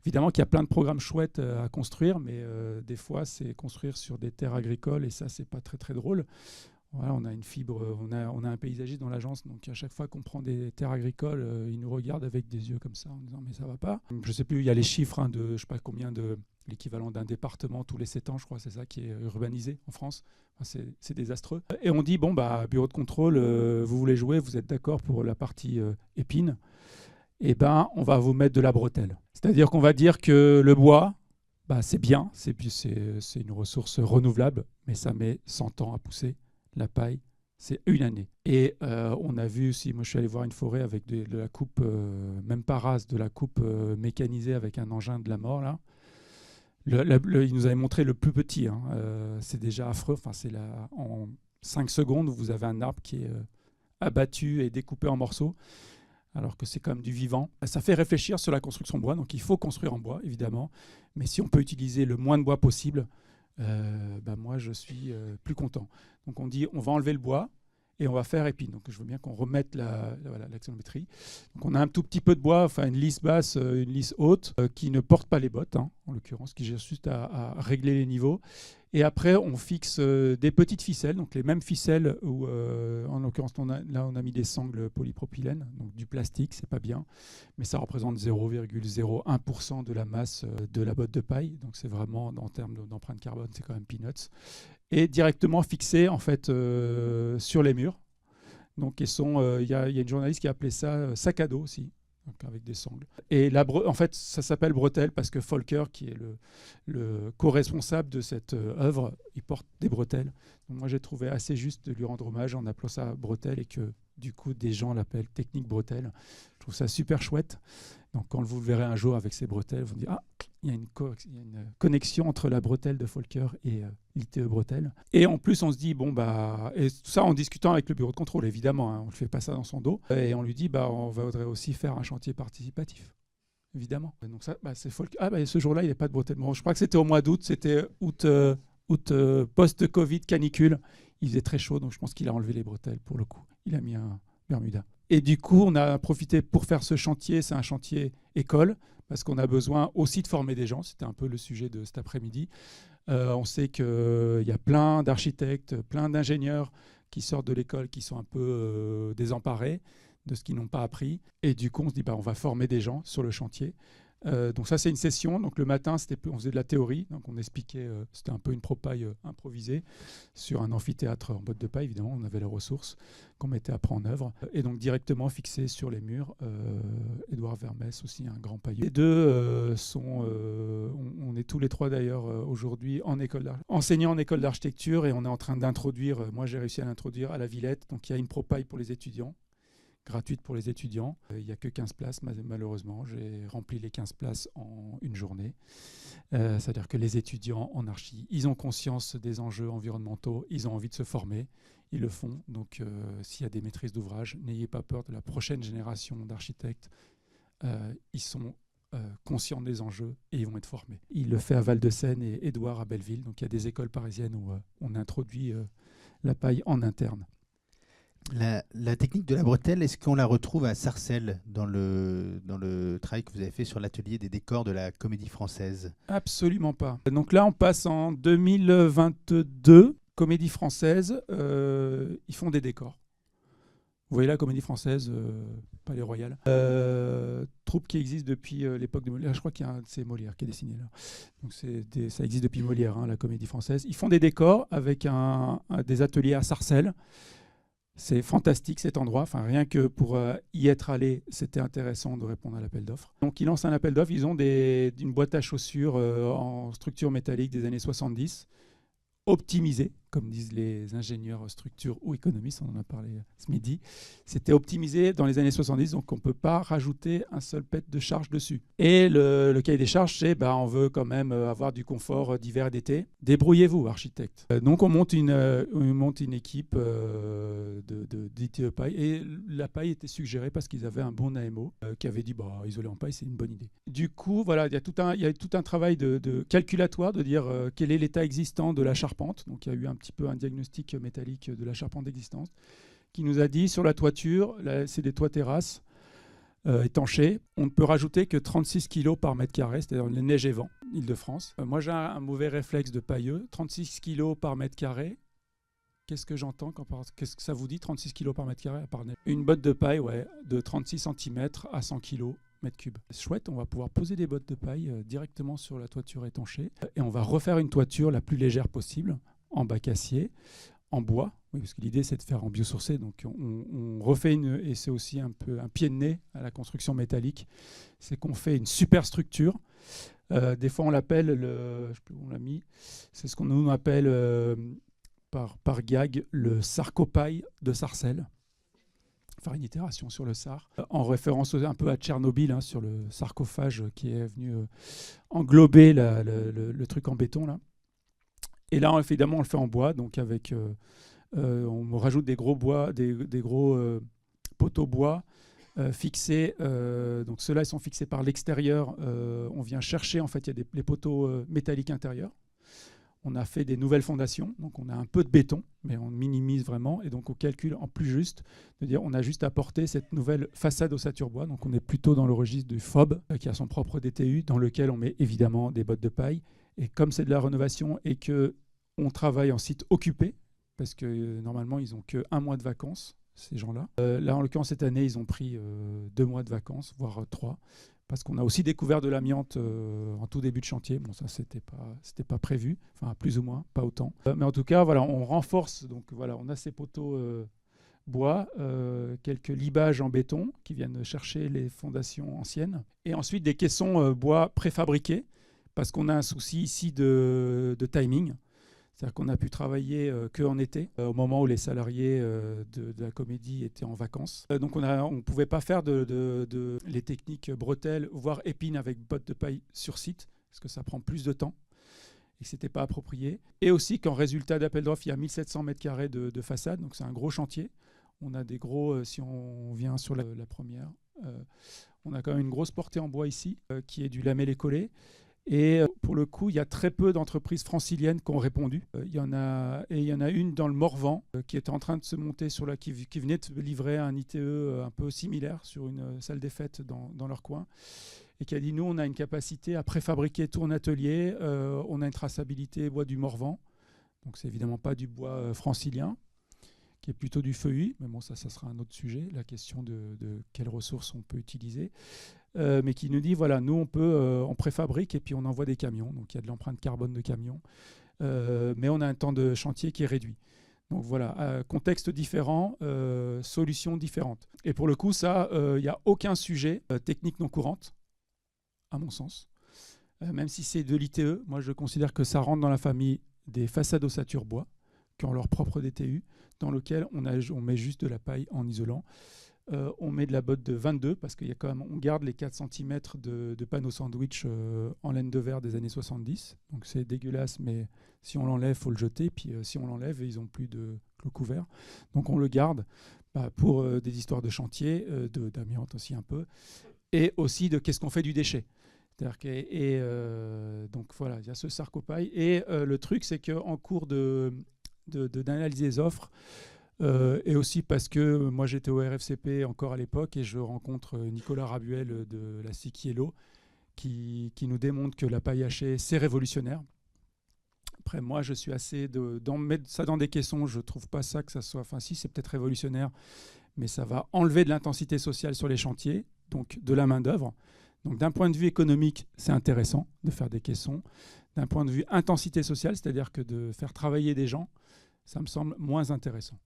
évidemment qu'il y a plein de programmes chouettes à construire, mais des fois, c'est construire sur des terres agricoles, et ça, c'est pas très, très drôle. Voilà, on a une fibre, on a un paysagiste dans l'agence, donc à chaque fois qu'on prend des terres agricoles, il nous regarde avec des yeux comme ça en disant mais ça va pas. Je sais plus, il y a les chiffres de je sais pas combien de l'équivalent d'un département tous les 7 ans, je crois, c'est ça qui est urbanisé en France. Enfin, c'est désastreux. Et on dit bon bureau de contrôle, vous voulez jouer, vous êtes d'accord pour la partie épine, et on va vous mettre de la bretelle. C'est-à-dire qu'on va dire que le bois, c'est bien, c'est une ressource renouvelable, mais ça met 100 ans à pousser. La paille, c'est 1 année. Et on a vu aussi, moi je suis allé voir une forêt avec de la coupe, même pas rase, de la coupe mécanisée avec un engin de la mort, là. Il nous avait montré le plus petit, c'est déjà affreux. Enfin, en 5 secondes, vous avez un arbre qui est abattu et découpé en morceaux. alors que c'est quand même du vivant. Ça fait réfléchir sur la construction bois, donc il faut construire en bois, évidemment, mais si on peut utiliser le moins de bois possible, moi je suis plus content. Donc on dit on va enlever le bois et on va faire épine. Donc je veux bien qu'on remette l'axonométrie. Donc on a un tout petit peu de bois, enfin une lisse basse, une lisse haute, qui ne porte pas les bottes, hein, en l'occurrence, qui gère juste à régler les niveaux. Et après, on fixe des petites ficelles, donc les mêmes ficelles où, en l'occurrence, on a mis des sangles polypropylène, donc du plastique, c'est pas bien, mais ça représente 0,01% de la masse de la botte de paille, donc c'est vraiment, en termes d'empreinte carbone, c'est quand même peanuts. Et directement fixées, en fait, sur les murs. Donc, il y a une journaliste qui a appelé ça sac à dos aussi. Donc avec des sangles. Et en fait, ça s'appelle bretelle parce que Volker, qui est le co-responsable de cette œuvre, il porte des bretelles. Donc moi, j'ai trouvé assez juste de lui rendre hommage en appelant ça bretelle et que du coup, des gens l'appellent technique bretelle. Je trouve ça super chouette. Donc quand vous le verrez un jour avec ces bretelles, vous vous dites « Ah, il y a une connexion entre la bretelle de Volker et l'ITE bretelle. » Et en plus, on se dit, et tout ça en discutant avec le bureau de contrôle, évidemment, hein, on ne fait pas ça dans son dos. Et on lui dit, on voudrait aussi faire un chantier participatif, évidemment. Et donc ça, c'est Volker. Ce jour-là, il n'y a pas de bretelle. Bon, je crois que c'était au mois d'août, c'était août post-Covid, canicule. Il faisait très chaud, donc je pense qu'il a enlevé les bretelles pour le coup. Il a mis un Bermuda. Et du coup, on a profité pour faire ce chantier. C'est un chantier école, parce qu'on a besoin aussi de former des gens. C'était un peu le sujet de cet après-midi. On sait qu'il y a plein d'architectes, plein d'ingénieurs qui sortent de l'école, qui sont un peu désemparés de ce qu'ils n'ont pas appris. Et du coup, on se dit, on va former des gens sur le chantier. Donc ça, c'est une session. Donc le matin, on faisait de la théorie. Donc on expliquait, c'était un peu une propaille improvisée sur un amphithéâtre en botte de paille. Évidemment, on avait les ressources qu'on mettait après en œuvre. Et donc directement fixé sur les murs, Édouard Vermès aussi, un grand pailleux. Les deux on est tous les trois d'ailleurs aujourd'hui enseignants en école d'architecture et on est en train d'introduire, moi j'ai réussi à l'introduire à la Villette. Donc il y a une propaille pour les étudiants, gratuite pour les étudiants. Il n'y a que 15 places, malheureusement. J'ai rempli les 15 places en une journée. C'est-à-dire que les étudiants en archi, ils ont conscience des enjeux environnementaux, ils ont envie de se former, ils le font. Donc, s'il y a des maîtrises d'ouvrage, n'ayez pas peur de la prochaine génération d'architectes. Ils sont conscients des enjeux et ils vont être formés. Il le fait à Val-de-Seine et Édouard à Belleville. Donc, il y a des écoles parisiennes où on introduit la paille en interne. La technique de la bretelle, est-ce qu'on la retrouve à Sarcelles dans le travail que vous avez fait sur l'atelier des décors de la Comédie Française? Absolument pas. Donc là, on passe en 2022. Comédie Française, ils font des décors. Vous voyez la Comédie Française, Palais Royal. Troupe qui existe depuis l'époque de Molière. Je crois qu'il y a c'est Molière qui a dessiné là. Donc ça existe depuis Molière, hein, la Comédie Française. Ils font des décors avec des ateliers à Sarcelles. C'est fantastique cet endroit, rien que pour y être allé, c'était intéressant de répondre à l'appel d'offres. Donc ils lancent un appel d'offres, ils ont une boîte à chaussures en structure métallique des années 70, optimisée, comme disent les ingénieurs structure ou économistes, on en a parlé ce midi. C'était optimisé dans les années 70, donc on ne peut pas rajouter un seul pet de charge dessus. Et le cahier des charges, c'est on veut quand même avoir du confort d'hiver et d'été. Débrouillez-vous, architecte. Donc on monte une équipe d'ITE paille, et la paille était suggérée parce qu'ils avaient un bon AMO qui avait dit isoler en paille, c'est une bonne idée. Du coup, voilà, il y a tout un travail de calculatoire, de dire quel est l'état existant de la charpente. Donc il y a eu un petit peu un diagnostic métallique de la charpente d'existence qui nous a dit sur la toiture, là, c'est des toits terrasses étanchés, on ne peut rajouter que 36 kg par mètre carré, c'est-à-dire les neiges et vents, Île-de-France. Moi j'ai un mauvais réflexe de pailleux, 36 kg par mètre carré. Qu'est-ce que j'entends qu'est-ce que ça vous dit, 36 kg par mètre carré à part neige? Une botte de paille, de 36 cm à 100 kg mètre cube. C'est chouette, on va pouvoir poser des bottes de paille directement sur la toiture étanchée et on va refaire une toiture la plus légère possible, en bac acier, en bois, oui, parce que l'idée c'est de faire en biosourcé, donc on refait et c'est aussi un peu un pied de nez à la construction métallique, c'est qu'on fait une super structure. Des fois on l'appelle, je sais plus où on l'a mis, c'est ce qu'on nous appelle par gag le sarcopaille de Sarcelles. Faire une itération sur le SAR, en référence un peu à Tchernobyl, sur le sarcophage qui est venu englober le truc en béton là. Et là, évidemment, on le fait en bois, donc on rajoute des gros bois, des gros poteaux bois fixés. Donc ceux-là, ils sont fixés par l'extérieur. On vient chercher, en fait, il y a les poteaux métalliques intérieurs. On a fait des nouvelles fondations, donc on a un peu de béton, mais on minimise vraiment, et donc on calcule en plus juste, de dire on a juste apporté cette nouvelle façade ossature bois, donc on est plutôt dans le registre du FOB, qui a son propre DTU, dans lequel on met évidemment des bottes de paille, et comme c'est de la rénovation et qu'on travaille en site occupé, parce que normalement ils n'ont que 1 mois de vacances, ces gens-là. Là en l'occurrence cette année ils ont pris 2 mois de vacances, voire 3, parce qu'on a aussi découvert de l'amiante en tout début de chantier. Bon, ça, c'était pas prévu, enfin, plus ou moins, pas autant. Mais en tout cas, voilà, on renforce. Donc, voilà, on a ces poteaux bois, quelques libages en béton qui viennent chercher les fondations anciennes. Et ensuite, des caissons bois préfabriqués, parce qu'on a un souci ici de timing. C'est-à-dire qu'on a pu travailler qu'en été, au moment où les salariés de la comédie étaient en vacances. Donc on ne pouvait pas faire les techniques bretelles, voire épines avec bottes de paille sur site, parce que ça prend plus de temps et que ce n'était pas approprié. Et aussi qu'en résultat d'appel d'offres, il y a 1700 m² de façade, donc c'est un gros chantier. On a des gros, si on vient sur la première, on a quand même une grosse portée en bois ici, qui est du lamellé collé. Et pour le coup, il y a très peu d'entreprises franciliennes qui ont répondu. Il y en a une dans le Morvan qui était en train de se monter qui venait de livrer un ITE un peu similaire sur une salle des fêtes dans leur coin et qui a dit nous, on a une capacité à préfabriquer tout en atelier, on a une traçabilité bois du Morvan, donc c'est évidemment pas du bois francilien, qui est plutôt du feuillu, mais bon, ça sera un autre sujet, la question de quelles ressources on peut utiliser. Mais qui nous dit, voilà, nous, on préfabrique et puis on envoie des camions. Donc, il y a de l'empreinte carbone de camions. Mais on a un temps de chantier qui est réduit. Donc, voilà, contexte différent, solutions différentes. Et pour le coup, ça, il n'y a aucun sujet technique non courante, à mon sens. Même si c'est de l'ITE, moi, je considère que ça rentre dans la famille des façades ossature bois, qui ont leur propre DTU, dans lequel on met juste de la paille en isolant. On met de la botte de 22 parce qu'il y a quand même, on garde les 4 cm de panneau sandwich en laine de verre des années 70. Donc c'est dégueulasse, mais si on l'enlève, il faut le jeter. Puis si on l'enlève, ils n'ont plus de couvert. Donc on le garde pour des histoires de chantier, d'amiante aussi un peu, et aussi de qu'est-ce qu'on fait du déchet. Donc voilà, il y a ce sarcopaille. Et le truc, c'est qu'en cours d'analyse des offres, et aussi parce que moi j'étais au RFCP encore à l'époque et je rencontre Nicolas Rabuel de la Sikielo qui nous démontre que la paille hachée c'est révolutionnaire. Après moi je suis assez mettre ça dans des caissons, je trouve pas ça que ça soit, enfin si c'est peut-être révolutionnaire, mais ça va enlever de l'intensité sociale sur les chantiers, donc de la main d'œuvre. Donc d'un point de vue économique c'est intéressant de faire des caissons. D'un point de vue intensité sociale, c'est-à-dire que de faire travailler des gens, ça me semble moins intéressant.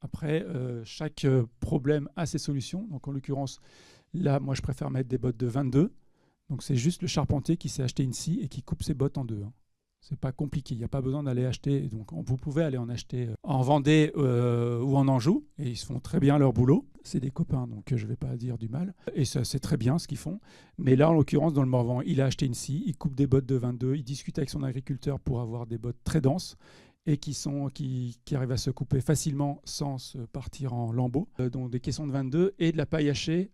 Après, chaque problème a ses solutions. Donc, en l'occurrence, là, moi, je préfère mettre des bottes de 22. Donc, c'est juste le charpentier qui s'est acheté une scie et qui coupe ses bottes en deux. C'est pas compliqué. Il n'y a pas besoin d'aller acheter. Donc, vous pouvez aller en acheter en Vendée ou en Anjou. Et ils font très bien leur boulot. C'est des copains, donc je ne vais pas dire du mal. Et ça, c'est très bien ce qu'ils font. Mais là, en l'occurrence, dans le Morvan, il a acheté une scie. Il coupe des bottes de 22. Il discute avec son agriculteur pour avoir des bottes très denses et qui arrivent à se couper facilement sans se partir en lambeaux. Donc des caissons de 22 et de la paille hachée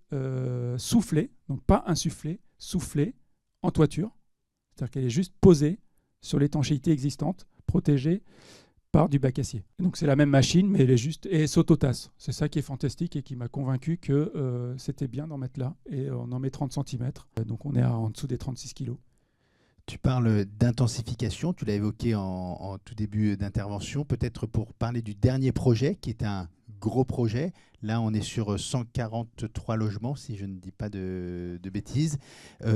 soufflée, donc pas insufflée, soufflée en toiture. C'est-à-dire qu'elle est juste posée sur l'étanchéité existante, protégée par du bac acier. Donc c'est la même machine, mais elle est juste et s'autotasse. C'est ça qui est fantastique et qui m'a convaincu que c'était bien d'en mettre là. Et on en met 30 cm, donc on est en dessous des 36 kg. Tu parles d'intensification, tu l'as évoqué en tout début d'intervention, peut-être pour parler du dernier projet qui est un gros projet. Là, on est sur 143 logements, si je ne dis pas de bêtises.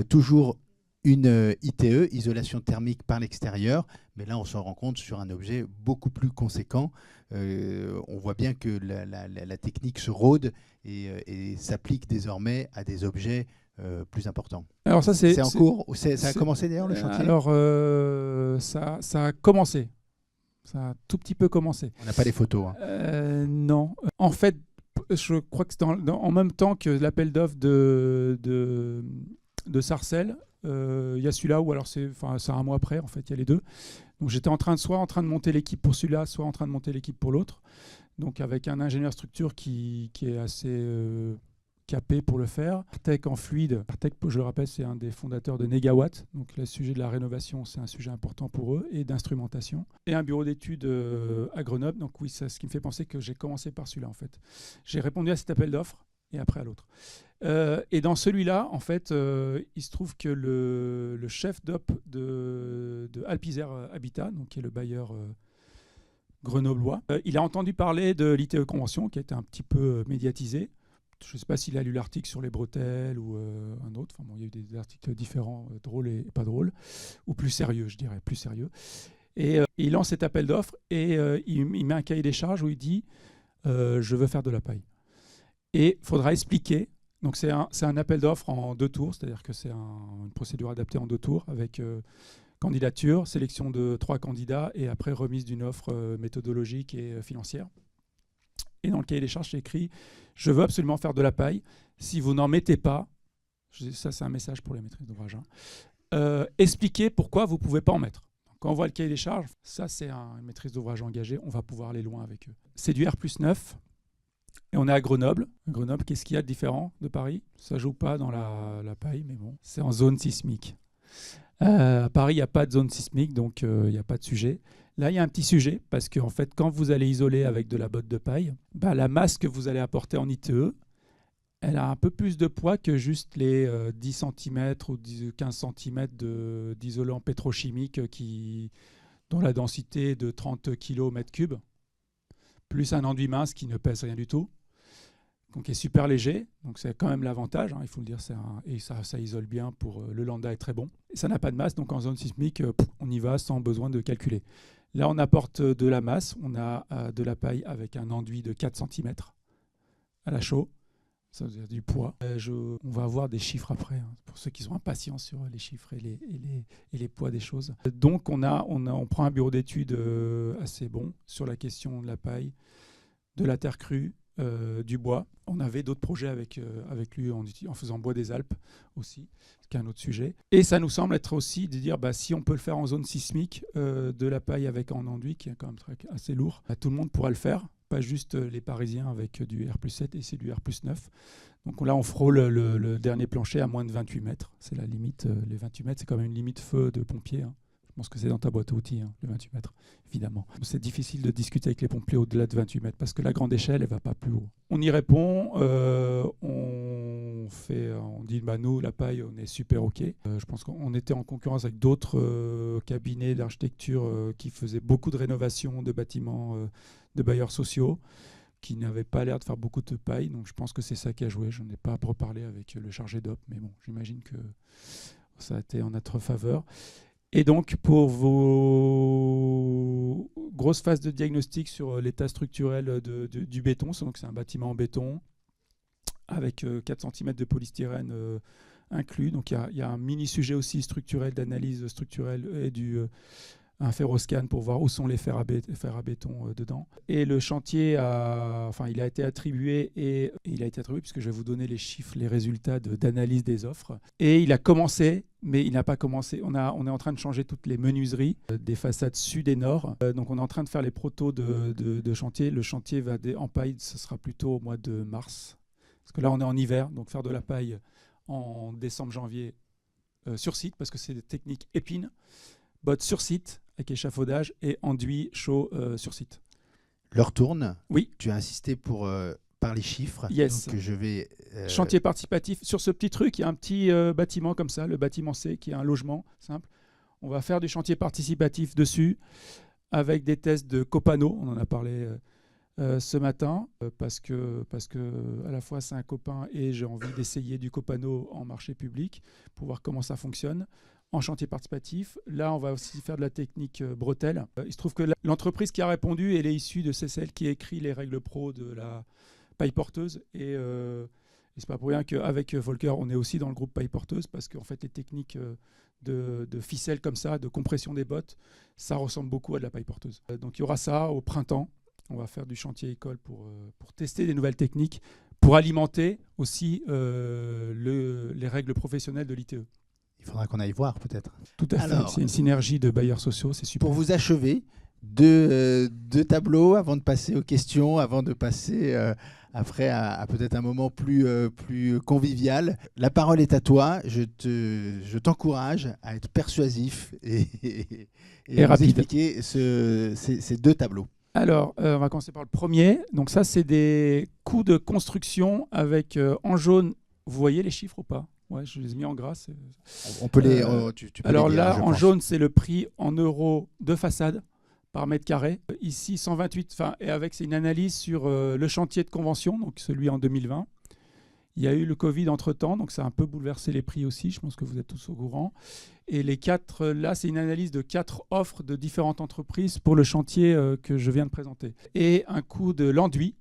Toujours une ITE, isolation thermique par l'extérieur, mais là, on se rend compte sur un objet beaucoup plus conséquent. On voit bien que la technique se rôde et s'applique désormais à des objets plus important. Alors ça c'est en cours. Ça a commencé d'ailleurs le chantier. Alors ça a commencé. Ça a tout petit peu commencé. On n'a pas les photos. Non. En fait, je crois que c'est en même temps que l'appel d'offres de Sarcelles. Il y a celui-là ou alors c'est un mois après. En fait, il y a les deux. Donc j'étais soit en train de monter l'équipe pour celui-là, soit en train de monter l'équipe pour l'autre. Donc avec un ingénieur structure qui est assez capé pour le faire. Artec en fluide. Artec, je le rappelle, c'est un des fondateurs de Negawatt. Donc le sujet de la rénovation, c'est un sujet important pour eux, et d'instrumentation. Et un bureau d'études à Grenoble. Donc oui, c'est ce qui me fait penser que j'ai commencé par celui-là en fait. J'ai répondu à cet appel d'offres et après à l'autre. Et dans celui-là, en fait, il se trouve que le chef d'op de Alpizer Habitat, donc qui est le bailleur grenoblois, il a entendu parler de l'ITE Convention qui a été un petit peu médiatisée. Je ne sais pas s'il a lu l'article sur les bretelles ou un autre. Enfin, bon, il y a eu des articles différents, drôles et pas drôles, ou plus sérieux, je dirais, plus sérieux. Et il lance cet appel d'offres et il met un cahier des charges où il dit je veux faire de la paille. Et il faudra expliquer. Donc c'est un appel d'offres en 2 tours, c'est-à-dire que c'est une procédure adaptée en 2 tours avec candidature, sélection de 3 candidats et après remise d'une offre méthodologique et financière. Et dans le cahier des charges, c'est écrit « Je veux absolument faire de la paille. Si vous n'en mettez pas, » ça c'est un message pour les maîtrises d'ouvrage, expliquez pourquoi vous ne pouvez pas en mettre. Donc, quand on voit le cahier des charges, ça c'est une maîtrise d'ouvrage engagée, on va pouvoir aller loin avec eux. C'est du R+9 et on est à Grenoble. Grenoble, qu'est-ce qu'il y a de différent de Paris? Ça ne joue pas dans la paille, mais bon, c'est en zone sismique. À Paris, il n'y a pas de zone sismique, donc il n'y a pas de sujet. Là, il y a un petit sujet, parce que en fait, quand vous allez isoler avec de la botte de paille, la masse que vous allez apporter en ITE, elle a un peu plus de poids que juste les 10 cm ou 15 cm d'isolant pétrochimique dont la densité est de 30 km3, plus un enduit mince qui ne pèse rien du tout, donc qui est super léger. Donc c'est quand même l'avantage, il faut le dire, et ça isole bien, le lambda est très bon. Et ça n'a pas de masse, donc en zone sismique, on y va sans besoin de calculer. Là, on apporte de la masse, on a de la paille avec un enduit de 4 cm à la chaux, ça veut dire du poids. On va avoir des chiffres après, pour ceux qui sont impatients sur les chiffres et les poids des choses. Donc on prend un bureau d'études assez bon sur la question de la paille, de la terre crue, du bois. On avait d'autres projets avec lui en faisant bois des Alpes aussi, ce qui est un autre sujet. Et ça nous semble être aussi de dire si on peut le faire en zone sismique, de la paille avec un enduit qui est quand même assez lourd, tout le monde pourra le faire, pas juste les Parisiens avec du R+7 et c'est du R+9. Donc là on frôle le dernier plancher à moins de 28 mètres. C'est la limite, les 28 mètres c'est quand même une limite feu de pompier. Je pense que c'est dans ta boîte à outils, les 28 mètres, évidemment. C'est difficile de discuter avec les pompiers au-delà de 28 mètres parce que la grande échelle, elle ne va pas plus haut. On y répond, on dit, nous, la paille, on est super OK. Je pense qu'on était en concurrence avec d'autres cabinets d'architecture qui faisaient beaucoup de rénovation de bâtiments de bailleurs sociaux, qui n'avaient pas l'air de faire beaucoup de paille. Donc je pense que c'est ça qui a joué. Je n'en ai pas reparlé avec le chargé d'op, mais bon, j'imagine que ça a été en notre faveur. Et donc, pour vos grosses phases de diagnostic sur l'état structurel du béton, donc c'est un bâtiment en béton avec 4 cm de polystyrène inclus. Donc, il y a un mini-sujet aussi structurel, d'analyse structurelle et un ferroscan pour voir où sont les fers à béton dedans. Et le chantier il a été attribué puisque je vais vous donner les chiffres, les résultats d'analyse des offres. Et il a commencé, mais il n'a pas commencé. On est en train de changer toutes les menuiseries des façades sud et nord. Donc on est en train de faire les protos de chantier. Le chantier en paille, ce sera plutôt au mois de mars. Parce que là on est en hiver, donc faire de la paille en décembre-janvier sur site, parce que c'est des techniques épines. Botte sur site avec échafaudage et enduit chaud sur site. L'heure tourne. Oui. Tu as insisté par les chiffres. Yes. Donc je vais. Chantier participatif. Sur ce petit truc, il y a un petit bâtiment comme ça, le bâtiment C, qui est un logement simple. On va faire du chantier participatif dessus avec des tests de Copano. On en a parlé ce matin parce que à la fois c'est un copain et j'ai envie d'essayer du Copano en marché public pour voir comment ça fonctionne. En chantier participatif. Là, on va aussi faire de la technique bretelle. Il se trouve que l'entreprise qui a répondu, elle est issue de celle qui a écrit les règles pro de la paille porteuse. Et c'est pas pour rien qu'avec Volker, on est aussi dans le groupe paille porteuse parce qu'en fait, les techniques de ficelle comme ça, de compression des bottes, ça ressemble beaucoup à de la paille porteuse. Donc, il y aura ça au printemps. On va faire du chantier école pour tester des nouvelles techniques, pour alimenter aussi les règles professionnelles de l'ITE. Il faudra qu'on aille voir peut-être. Tout à fait, c'est une synergie de bailleurs sociaux, c'est super. Pour vous achever, deux tableaux avant de passer aux questions, avant de passer après à peut-être un moment plus convivial. La parole est à toi. Je t'encourage à être persuasif et à nous rapide. expliquer ces deux tableaux. Alors, on va commencer par le premier. Donc ça, c'est des coûts de construction avec en jaune. Vous voyez les chiffres ou pas? Ouais, je les ai mis en gras. On peut tu peux alors les dire, là, je en pense. jaune, c'est le prix en euros de façade par mètre carré. Ici, 128. Et avec, c'est une analyse sur le chantier de convention, donc celui en 2020. Il y a eu le Covid entre-temps, donc ça a un peu bouleversé les prix aussi. Je pense que vous êtes tous au courant. Et les 4, là, c'est une analyse de 4 offres de différentes entreprises pour le chantier que je viens de présenter. Et un coût de l'enduit.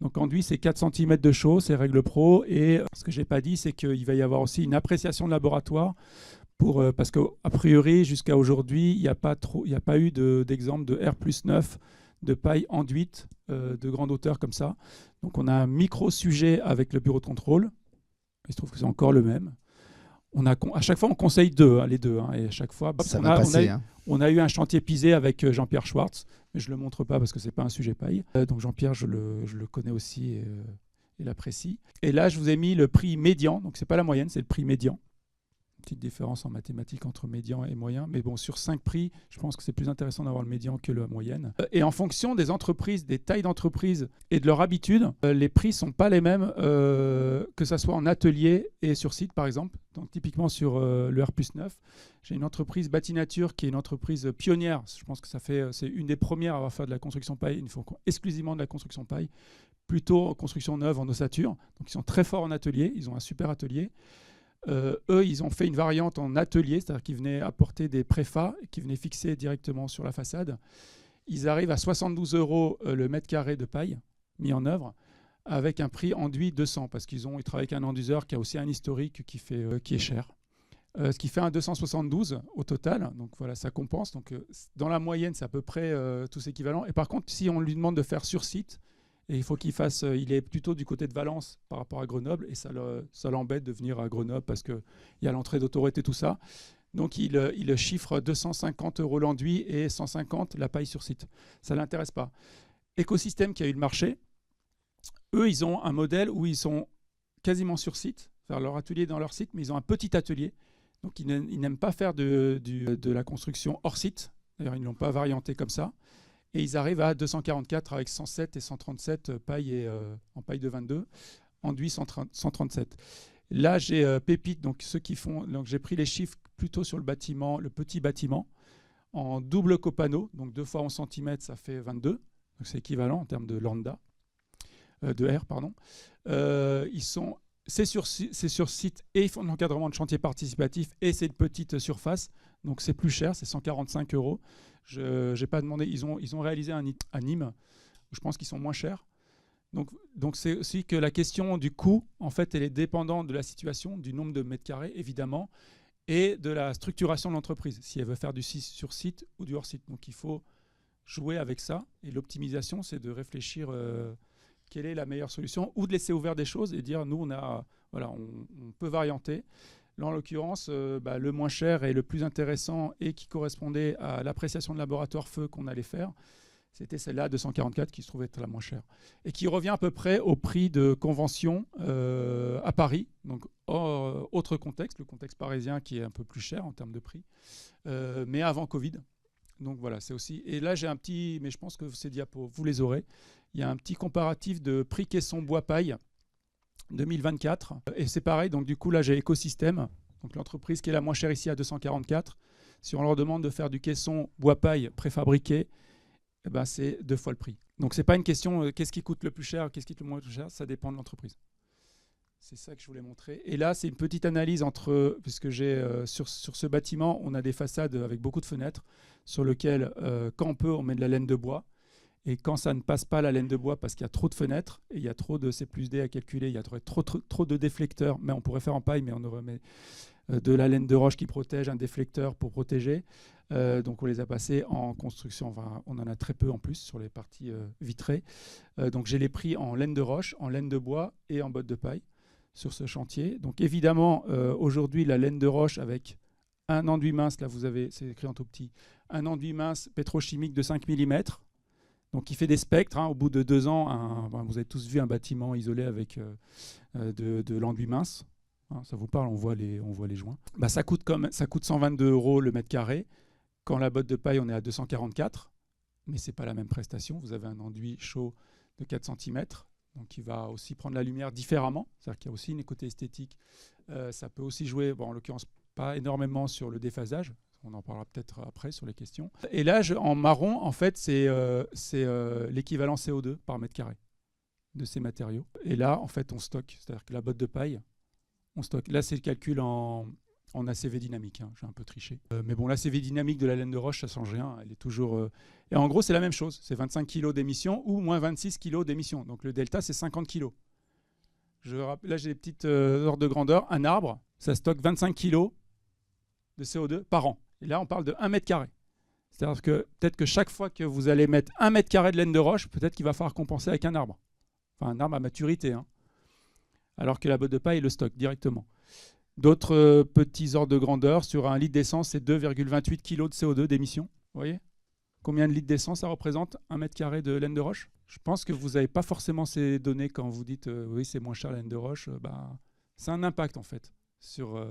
Donc enduit, c'est 4 cm de chaud, c'est règle pro. Et ce que je n'ai pas dit, c'est qu'il va y avoir aussi une appréciation de laboratoire. Parce qu'a priori, jusqu'à aujourd'hui, il n'y a pas eu d'exemple de R+9 de paille enduite de grande hauteur comme ça. Donc on a un micro-sujet avec le bureau de contrôle. Il se trouve que c'est encore le même. À chaque fois, on conseille les deux. Et à chaque fois, Ça va passer. on a eu un chantier pisé avec Jean-Pierre Schwartz, mais je ne le montre pas parce que ce n'est pas un sujet paille. Donc Jean-Pierre, je le connais aussi et l'apprécie. Et là, je vous ai mis le prix médian. Donc ce n'est pas la moyenne, c'est le prix médian. Petite différence en mathématiques entre médian et moyen. Mais bon, sur 5 prix, je pense que c'est plus intéressant d'avoir le médian que la moyenne. Et en fonction des entreprises, des tailles d'entreprises et de leur habitude, les prix ne sont pas les mêmes, que ce soit en atelier et sur site, par exemple. Donc, typiquement sur le R+9, j'ai une entreprise Bâtinature qui est une entreprise pionnière. Je pense que c'est une des premières à avoir fait de la construction paille. Ils font exclusivement de la construction paille, plutôt en construction neuve, en ossature. Donc, ils sont très forts en atelier. Ils ont un super atelier. Eux, ils ont fait une variante en atelier, c'est-à-dire qu'ils venaient apporter des préfats qui venaient fixer directement sur la façade. Ils arrivent à 72 € le mètre carré de paille mis en œuvre, avec un prix enduit 200, parce qu'ils travaillent avec un enduseur qui a aussi un historique qui est cher. Ce qui fait un 272 au total, donc voilà, ça compense. Donc, dans la moyenne, c'est à peu près tous équivalents. Et par contre, si on lui demande de faire sur site, et il faut il est plutôt du côté de Valence par rapport à Grenoble, et ça l'embête de venir à Grenoble parce qu'il y a l'entrée d'autoroute et tout ça. Donc il chiffre 250 € l'enduit et 150 la paille sur site. Ça ne l'intéresse pas. Écosystème qui a eu le marché, eux, ils ont un modèle où ils sont quasiment sur site, faire leur atelier dans leur site, mais ils ont un petit atelier. Donc ils n'aiment pas faire de la construction hors site. D'ailleurs, ils ne l'ont pas varianté comme ça. Et ils arrivent à 244 avec 107 et 137 paille en paille de 22, enduit 137. Là, j'ai Pépite, donc ceux qui font. Donc j'ai pris les chiffres plutôt sur le bâtiment, le petit bâtiment, en double copano, donc 2 fois 11 cm, ça fait 22. Donc c'est équivalent en termes de lambda, de R, pardon. C'est sur site et ils font de l'encadrement de chantier participatif et c'est de petite surface, donc c'est plus cher, c'est 145 €. Je n'ai pas demandé, ils ont réalisé à Nîmes, où je pense qu'ils sont moins chers. Donc c'est aussi que la question du coût, en fait, elle est dépendante de la situation, du nombre de mètres carrés, évidemment, et de la structuration de l'entreprise, si elle veut faire du sur site ou du hors site. Donc il faut jouer avec ça, et l'optimisation, c'est de réfléchir quelle est la meilleure solution, ou de laisser ouvert des choses et dire, nous, on peut varianter. Là, en l'occurrence, le moins cher et le plus intéressant et qui correspondait à l'appréciation de laboratoire feu qu'on allait faire, c'était celle-là, 244, qui se trouvait être la moins chère. Et qui revient à peu près au prix de convention à Paris. Donc, autre contexte, le contexte parisien qui est un peu plus cher en termes de prix, mais avant Covid. Donc voilà, c'est aussi. Et là, j'ai un petit, mais je pense que ces diapos, vous les aurez. Il y a un petit comparatif de prix caisson bois paille 2024. Et c'est pareil, donc du coup, là, j'ai Écosystème, donc l'entreprise qui est la moins chère ici à 244. Si on leur demande de faire du caisson bois paille préfabriqué, c'est 2 fois le prix. Donc, ce n'est pas une question qu'est-ce qui coûte le plus cher, qu'est-ce qui coûte le moins cher, ça dépend de l'entreprise. C'est ça que je voulais montrer. Et là, c'est une petite analyse puisque j'ai sur ce bâtiment, on a des façades avec beaucoup de fenêtres sur lesquelles, quand on peut, on met de la laine de bois. Et quand ça ne passe pas la laine de bois parce qu'il y a trop de fenêtres et il y a trop de C+D à calculer, il y a trop de déflecteurs, mais on pourrait faire en paille, mais on aurait mis de la laine de roche qui protège, un déflecteur pour protéger. Donc on les a passés en construction, on en a très peu en plus sur les parties vitrées. Donc j'ai les pris en laine de roche, en laine de bois et en bottes de paille sur ce chantier. Donc évidemment, aujourd'hui, la laine de roche avec un enduit mince, là vous avez, c'est écrit en tout petit, un enduit mince pétrochimique de 5 mm. Donc il fait des spectres. Au bout de 2 ans, vous avez tous vu un bâtiment isolé avec de l'enduit mince. Ça vous parle, on voit les joints. Ça coûte 122 € le mètre carré. Quand la botte de paille, on est à 244. Mais ce n'est pas la même prestation. Vous avez un enduit chaud de 4 cm. Donc il va aussi prendre la lumière différemment. C'est-à-dire qu'il y a aussi une côté esthétique. Ça peut aussi jouer, en l'occurrence, pas énormément sur le déphasage. On en parlera peut-être après sur les questions. Et là, en marron, en fait, c'est l'équivalent CO2 par mètre carré de ces matériaux. Et là, en fait, on stocke. C'est-à-dire que la botte de paille, on stocke. Là, c'est le calcul en ACV dynamique. J'ai un peu triché. Mais bon, l'ACV dynamique de la laine de roche, ça ne change rien. Elle est toujours... Et en gros, c'est la même chose. C'est 25 kg d'émissions ou moins 26 kg d'émissions. Donc le delta, c'est 50 kg. Là, j'ai des petites ordres de grandeur. Un arbre, ça stocke 25 kg de CO2 par an. Et là, on parle de 1 mètre carré. C'est-à-dire que peut-être que chaque fois que vous allez mettre 1 mètre carré de laine de roche, peut-être qu'il va falloir compenser avec un arbre. Enfin, un arbre à maturité. Alors que la botte de paille le stocke directement. D'autres petits ordres de grandeur, sur 1 litre d'essence, c'est 2,28 kg de CO2 d'émissions. Vous voyez ? Combien de litres d'essence ça représente 1 mètre carré de laine de roche ? Je pense que vous n'avez pas forcément ces données quand vous dites oui, c'est moins cher la laine de roche. C'est un impact en fait sur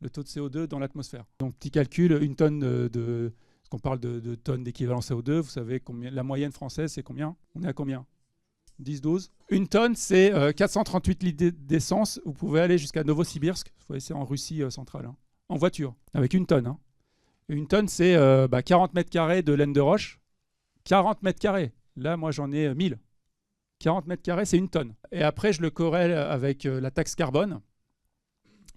le taux de CO2 dans l'atmosphère. Donc petit calcul, une tonne parce qu'on parle de tonnes d'équivalent CO2, vous savez combien la moyenne française c'est combien ? On est à combien ? 10, 12. Une tonne, c'est 438 litres d'essence. Vous pouvez aller jusqu'à Novosibirsk, vous voyez, c'est en Russie centrale, en voiture, avec une tonne. Une tonne, c'est 40 mètres carrés de laine de roche. 40 mètres carrés. Là, moi, j'en ai 1000. 40 mètres carrés, c'est une tonne. Et après, je le corrèle avec la taxe carbone,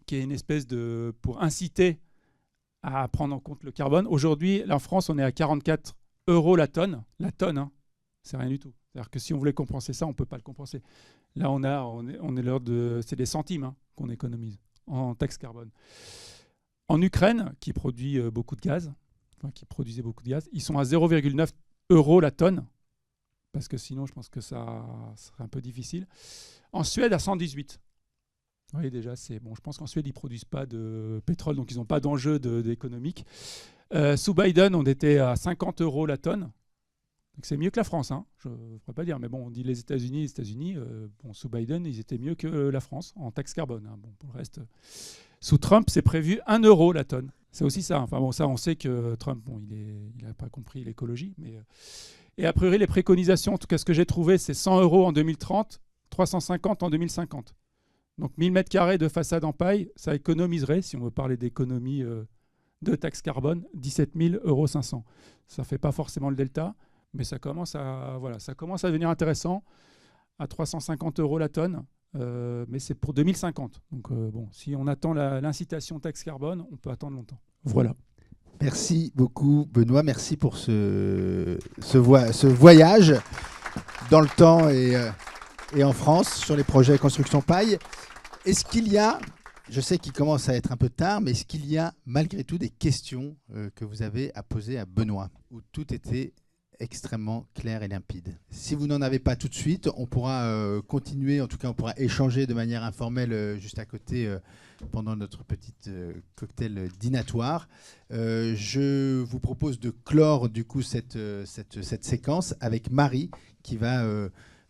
qui est une espèce de... pour inciter à prendre en compte le carbone. Aujourd'hui, en France, on est à 44 € la tonne. La tonne, c'est rien du tout. C'est-à-dire que si on voulait compenser ça, on ne peut pas le compenser. Là, on est l'heure de... C'est des centimes qu'on économise en taxe carbone. En Ukraine, qui produit beaucoup de gaz, qui produisait beaucoup de gaz, ils sont à 0,9 € la tonne, parce que sinon, je pense que ça serait un peu difficile. En Suède, à 118. Vous voyez déjà, c'est bon. Je pense qu'en Suède, ils ne produisent pas de pétrole, donc ils n'ont pas d'enjeu économique. Sous Biden, on était à 50 € la tonne. Donc c'est mieux que la France, je ne pourrais pas dire. Mais bon, on dit les États-Unis, sous Biden, ils étaient mieux que la France en taxe carbone. Bon, pour le reste, sous Trump, c'est prévu 1 € la tonne. C'est aussi ça. Enfin bon, ça, on sait que Trump, il n'a pas compris l'écologie. Et a priori, les préconisations, en tout cas ce que j'ai trouvé, c'est 100 € en 2030, 350 en 2050. Donc 1000 mètres carrés de façade en paille, ça économiserait, si on veut parler d'économie de taxe carbone, 17 500 €. Ça ne fait pas forcément le delta. Mais ça commence à devenir intéressant à 350 € la tonne, mais c'est pour 2050. Donc si on attend l'incitation taxe carbone, on peut attendre longtemps. Voilà. Merci beaucoup Benoît, merci pour ce voyage dans le temps et en France sur les projets construction paille. Est-ce qu'il y a, je sais qu'il commence à être un peu tard, mais est-ce qu'il y a malgré tout des questions que vous avez à poser à Benoît, où tout était extrêmement clair et limpide. Si vous n'en avez pas tout de suite, on pourra continuer, en tout cas on pourra échanger de manière informelle juste à côté pendant notre petite cocktail dînatoire. Je vous propose de clore du coup cette séquence avec Marie qui va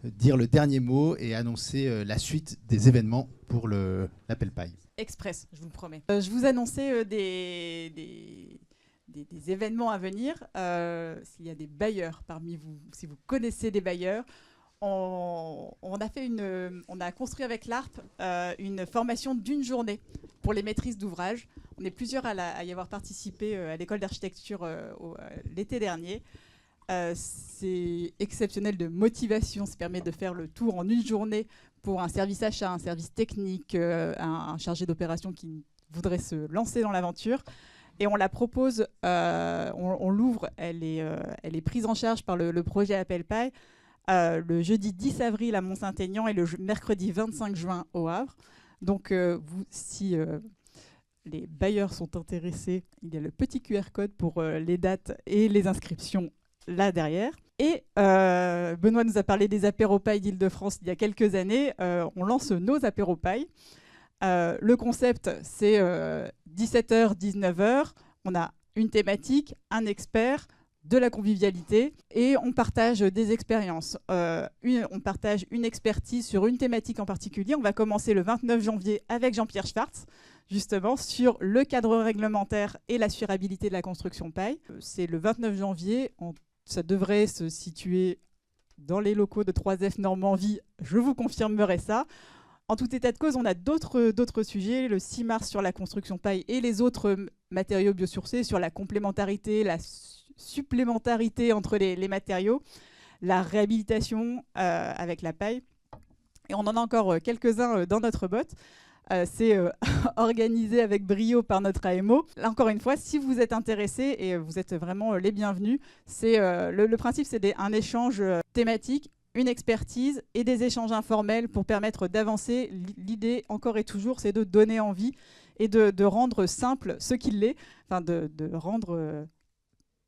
dire le dernier mot et annoncer la suite des événements pour l'appel paille. Express, je vous le promets. Je vous annonçais des événements à venir. S'il y a des bailleurs parmi vous, si vous connaissez des bailleurs, on a construit avec l'ARP une formation d'une journée pour les maîtrises d'ouvrage. On est plusieurs à y avoir participé à l'école d'architecture l'été dernier. C'est exceptionnel de motivation. Ça permet de faire le tour en une journée pour un service achat, un service technique, un chargé d'opération qui voudrait se lancer dans l'aventure. Et on la propose, on l'ouvre, elle est prise en charge par le projet Appel Paille le jeudi 10 avril à Mont-Saint-Aignan et le mercredi 25 juin au Havre. Donc, si les bailleurs sont intéressés, il y a le petit QR code pour les dates et les inscriptions là derrière. Et Benoît nous a parlé des apéropailles d'Île-de-France il y a quelques années. On lance nos apéropailles. Le concept, c'est 17h, 19h. On a une thématique, un expert. de la convivialité et on partage des expériences. On partage une expertise sur une thématique en particulier. On va commencer le 29 janvier avec Jean-Pierre Schwartz, justement sur le cadre réglementaire et l'assurabilité de la construction paille. C'est le 29 janvier, ça devrait se situer dans les locaux de 3F Normandie, je vous confirmerai ça. En tout état de cause, on a d'autres sujets, le 6 mars sur la construction paille et les autres matériaux biosourcés, sur la complémentarité, la supplémentarité entre les matériaux, la réhabilitation avec la paille. Et on en a encore quelques-uns dans notre botte. C'est organisé avec brio par notre AMO. Là, encore une fois, si vous êtes intéressés, et vous êtes vraiment les bienvenus, le principe, c'est un échange thématique, une expertise et des échanges informels pour permettre d'avancer. L'idée, encore et toujours, c'est de donner envie et de rendre simple ce qu'il l'est, enfin de rendre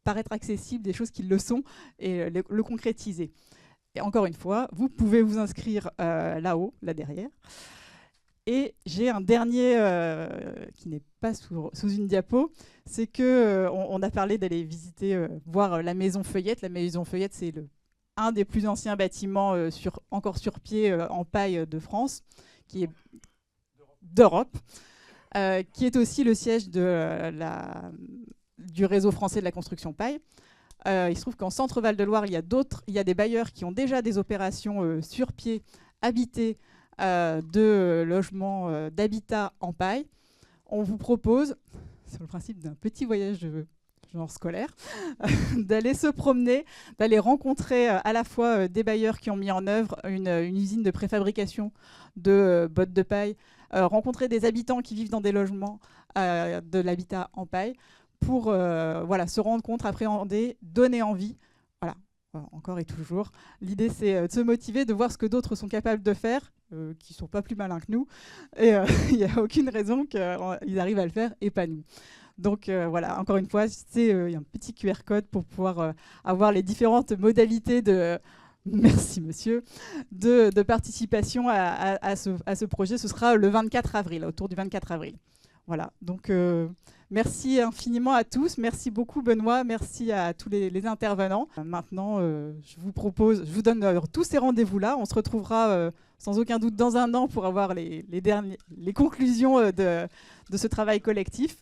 paraître accessible des choses qui le sont et le concrétiser. Et encore une fois, vous pouvez vous inscrire là-haut, là derrière. Et j'ai un dernier qui n'est pas sous une diapo, c'est qu'on a parlé d'aller visiter, voir la Maison Feuillette. La Maison Feuillette, c'est un des plus anciens bâtiments encore sur pied en paille de France, d'Europe, qui est aussi le siège du réseau français de la construction paille. Il se trouve qu'en Centre-Val de Loire, il y a des bailleurs qui ont déjà des opérations sur pied, habités, de logements, d'habitat en paille. On vous propose, sur le principe d'un petit voyage genre scolaire, d'aller se promener, d'aller rencontrer à la fois des bailleurs qui ont mis en œuvre une usine de préfabrication de bottes de paille, rencontrer des habitants qui vivent dans des logements de l'habitat en paille, pour se rendre compte, appréhender, donner envie. Voilà, encore et toujours. L'idée, c'est de se motiver, de voir ce que d'autres sont capables de faire, qui ne sont pas plus malins que nous. Et il n'y a aucune raison qu'ils arrivent à le faire et pas nous. Donc voilà, encore une fois, il y a un petit QR code pour pouvoir avoir les différentes modalités merci monsieur, de participation à ce projet. Ce sera le 24 avril, autour du 24 avril. Voilà, donc merci infiniment à tous. Merci beaucoup Benoît, merci à tous les intervenants. Maintenant, je vous donne tous ces rendez-vous-là. On se retrouvera sans aucun doute dans un an pour avoir les conclusions de ce travail collectif.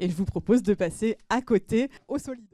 Et je vous propose de passer à côté au solide.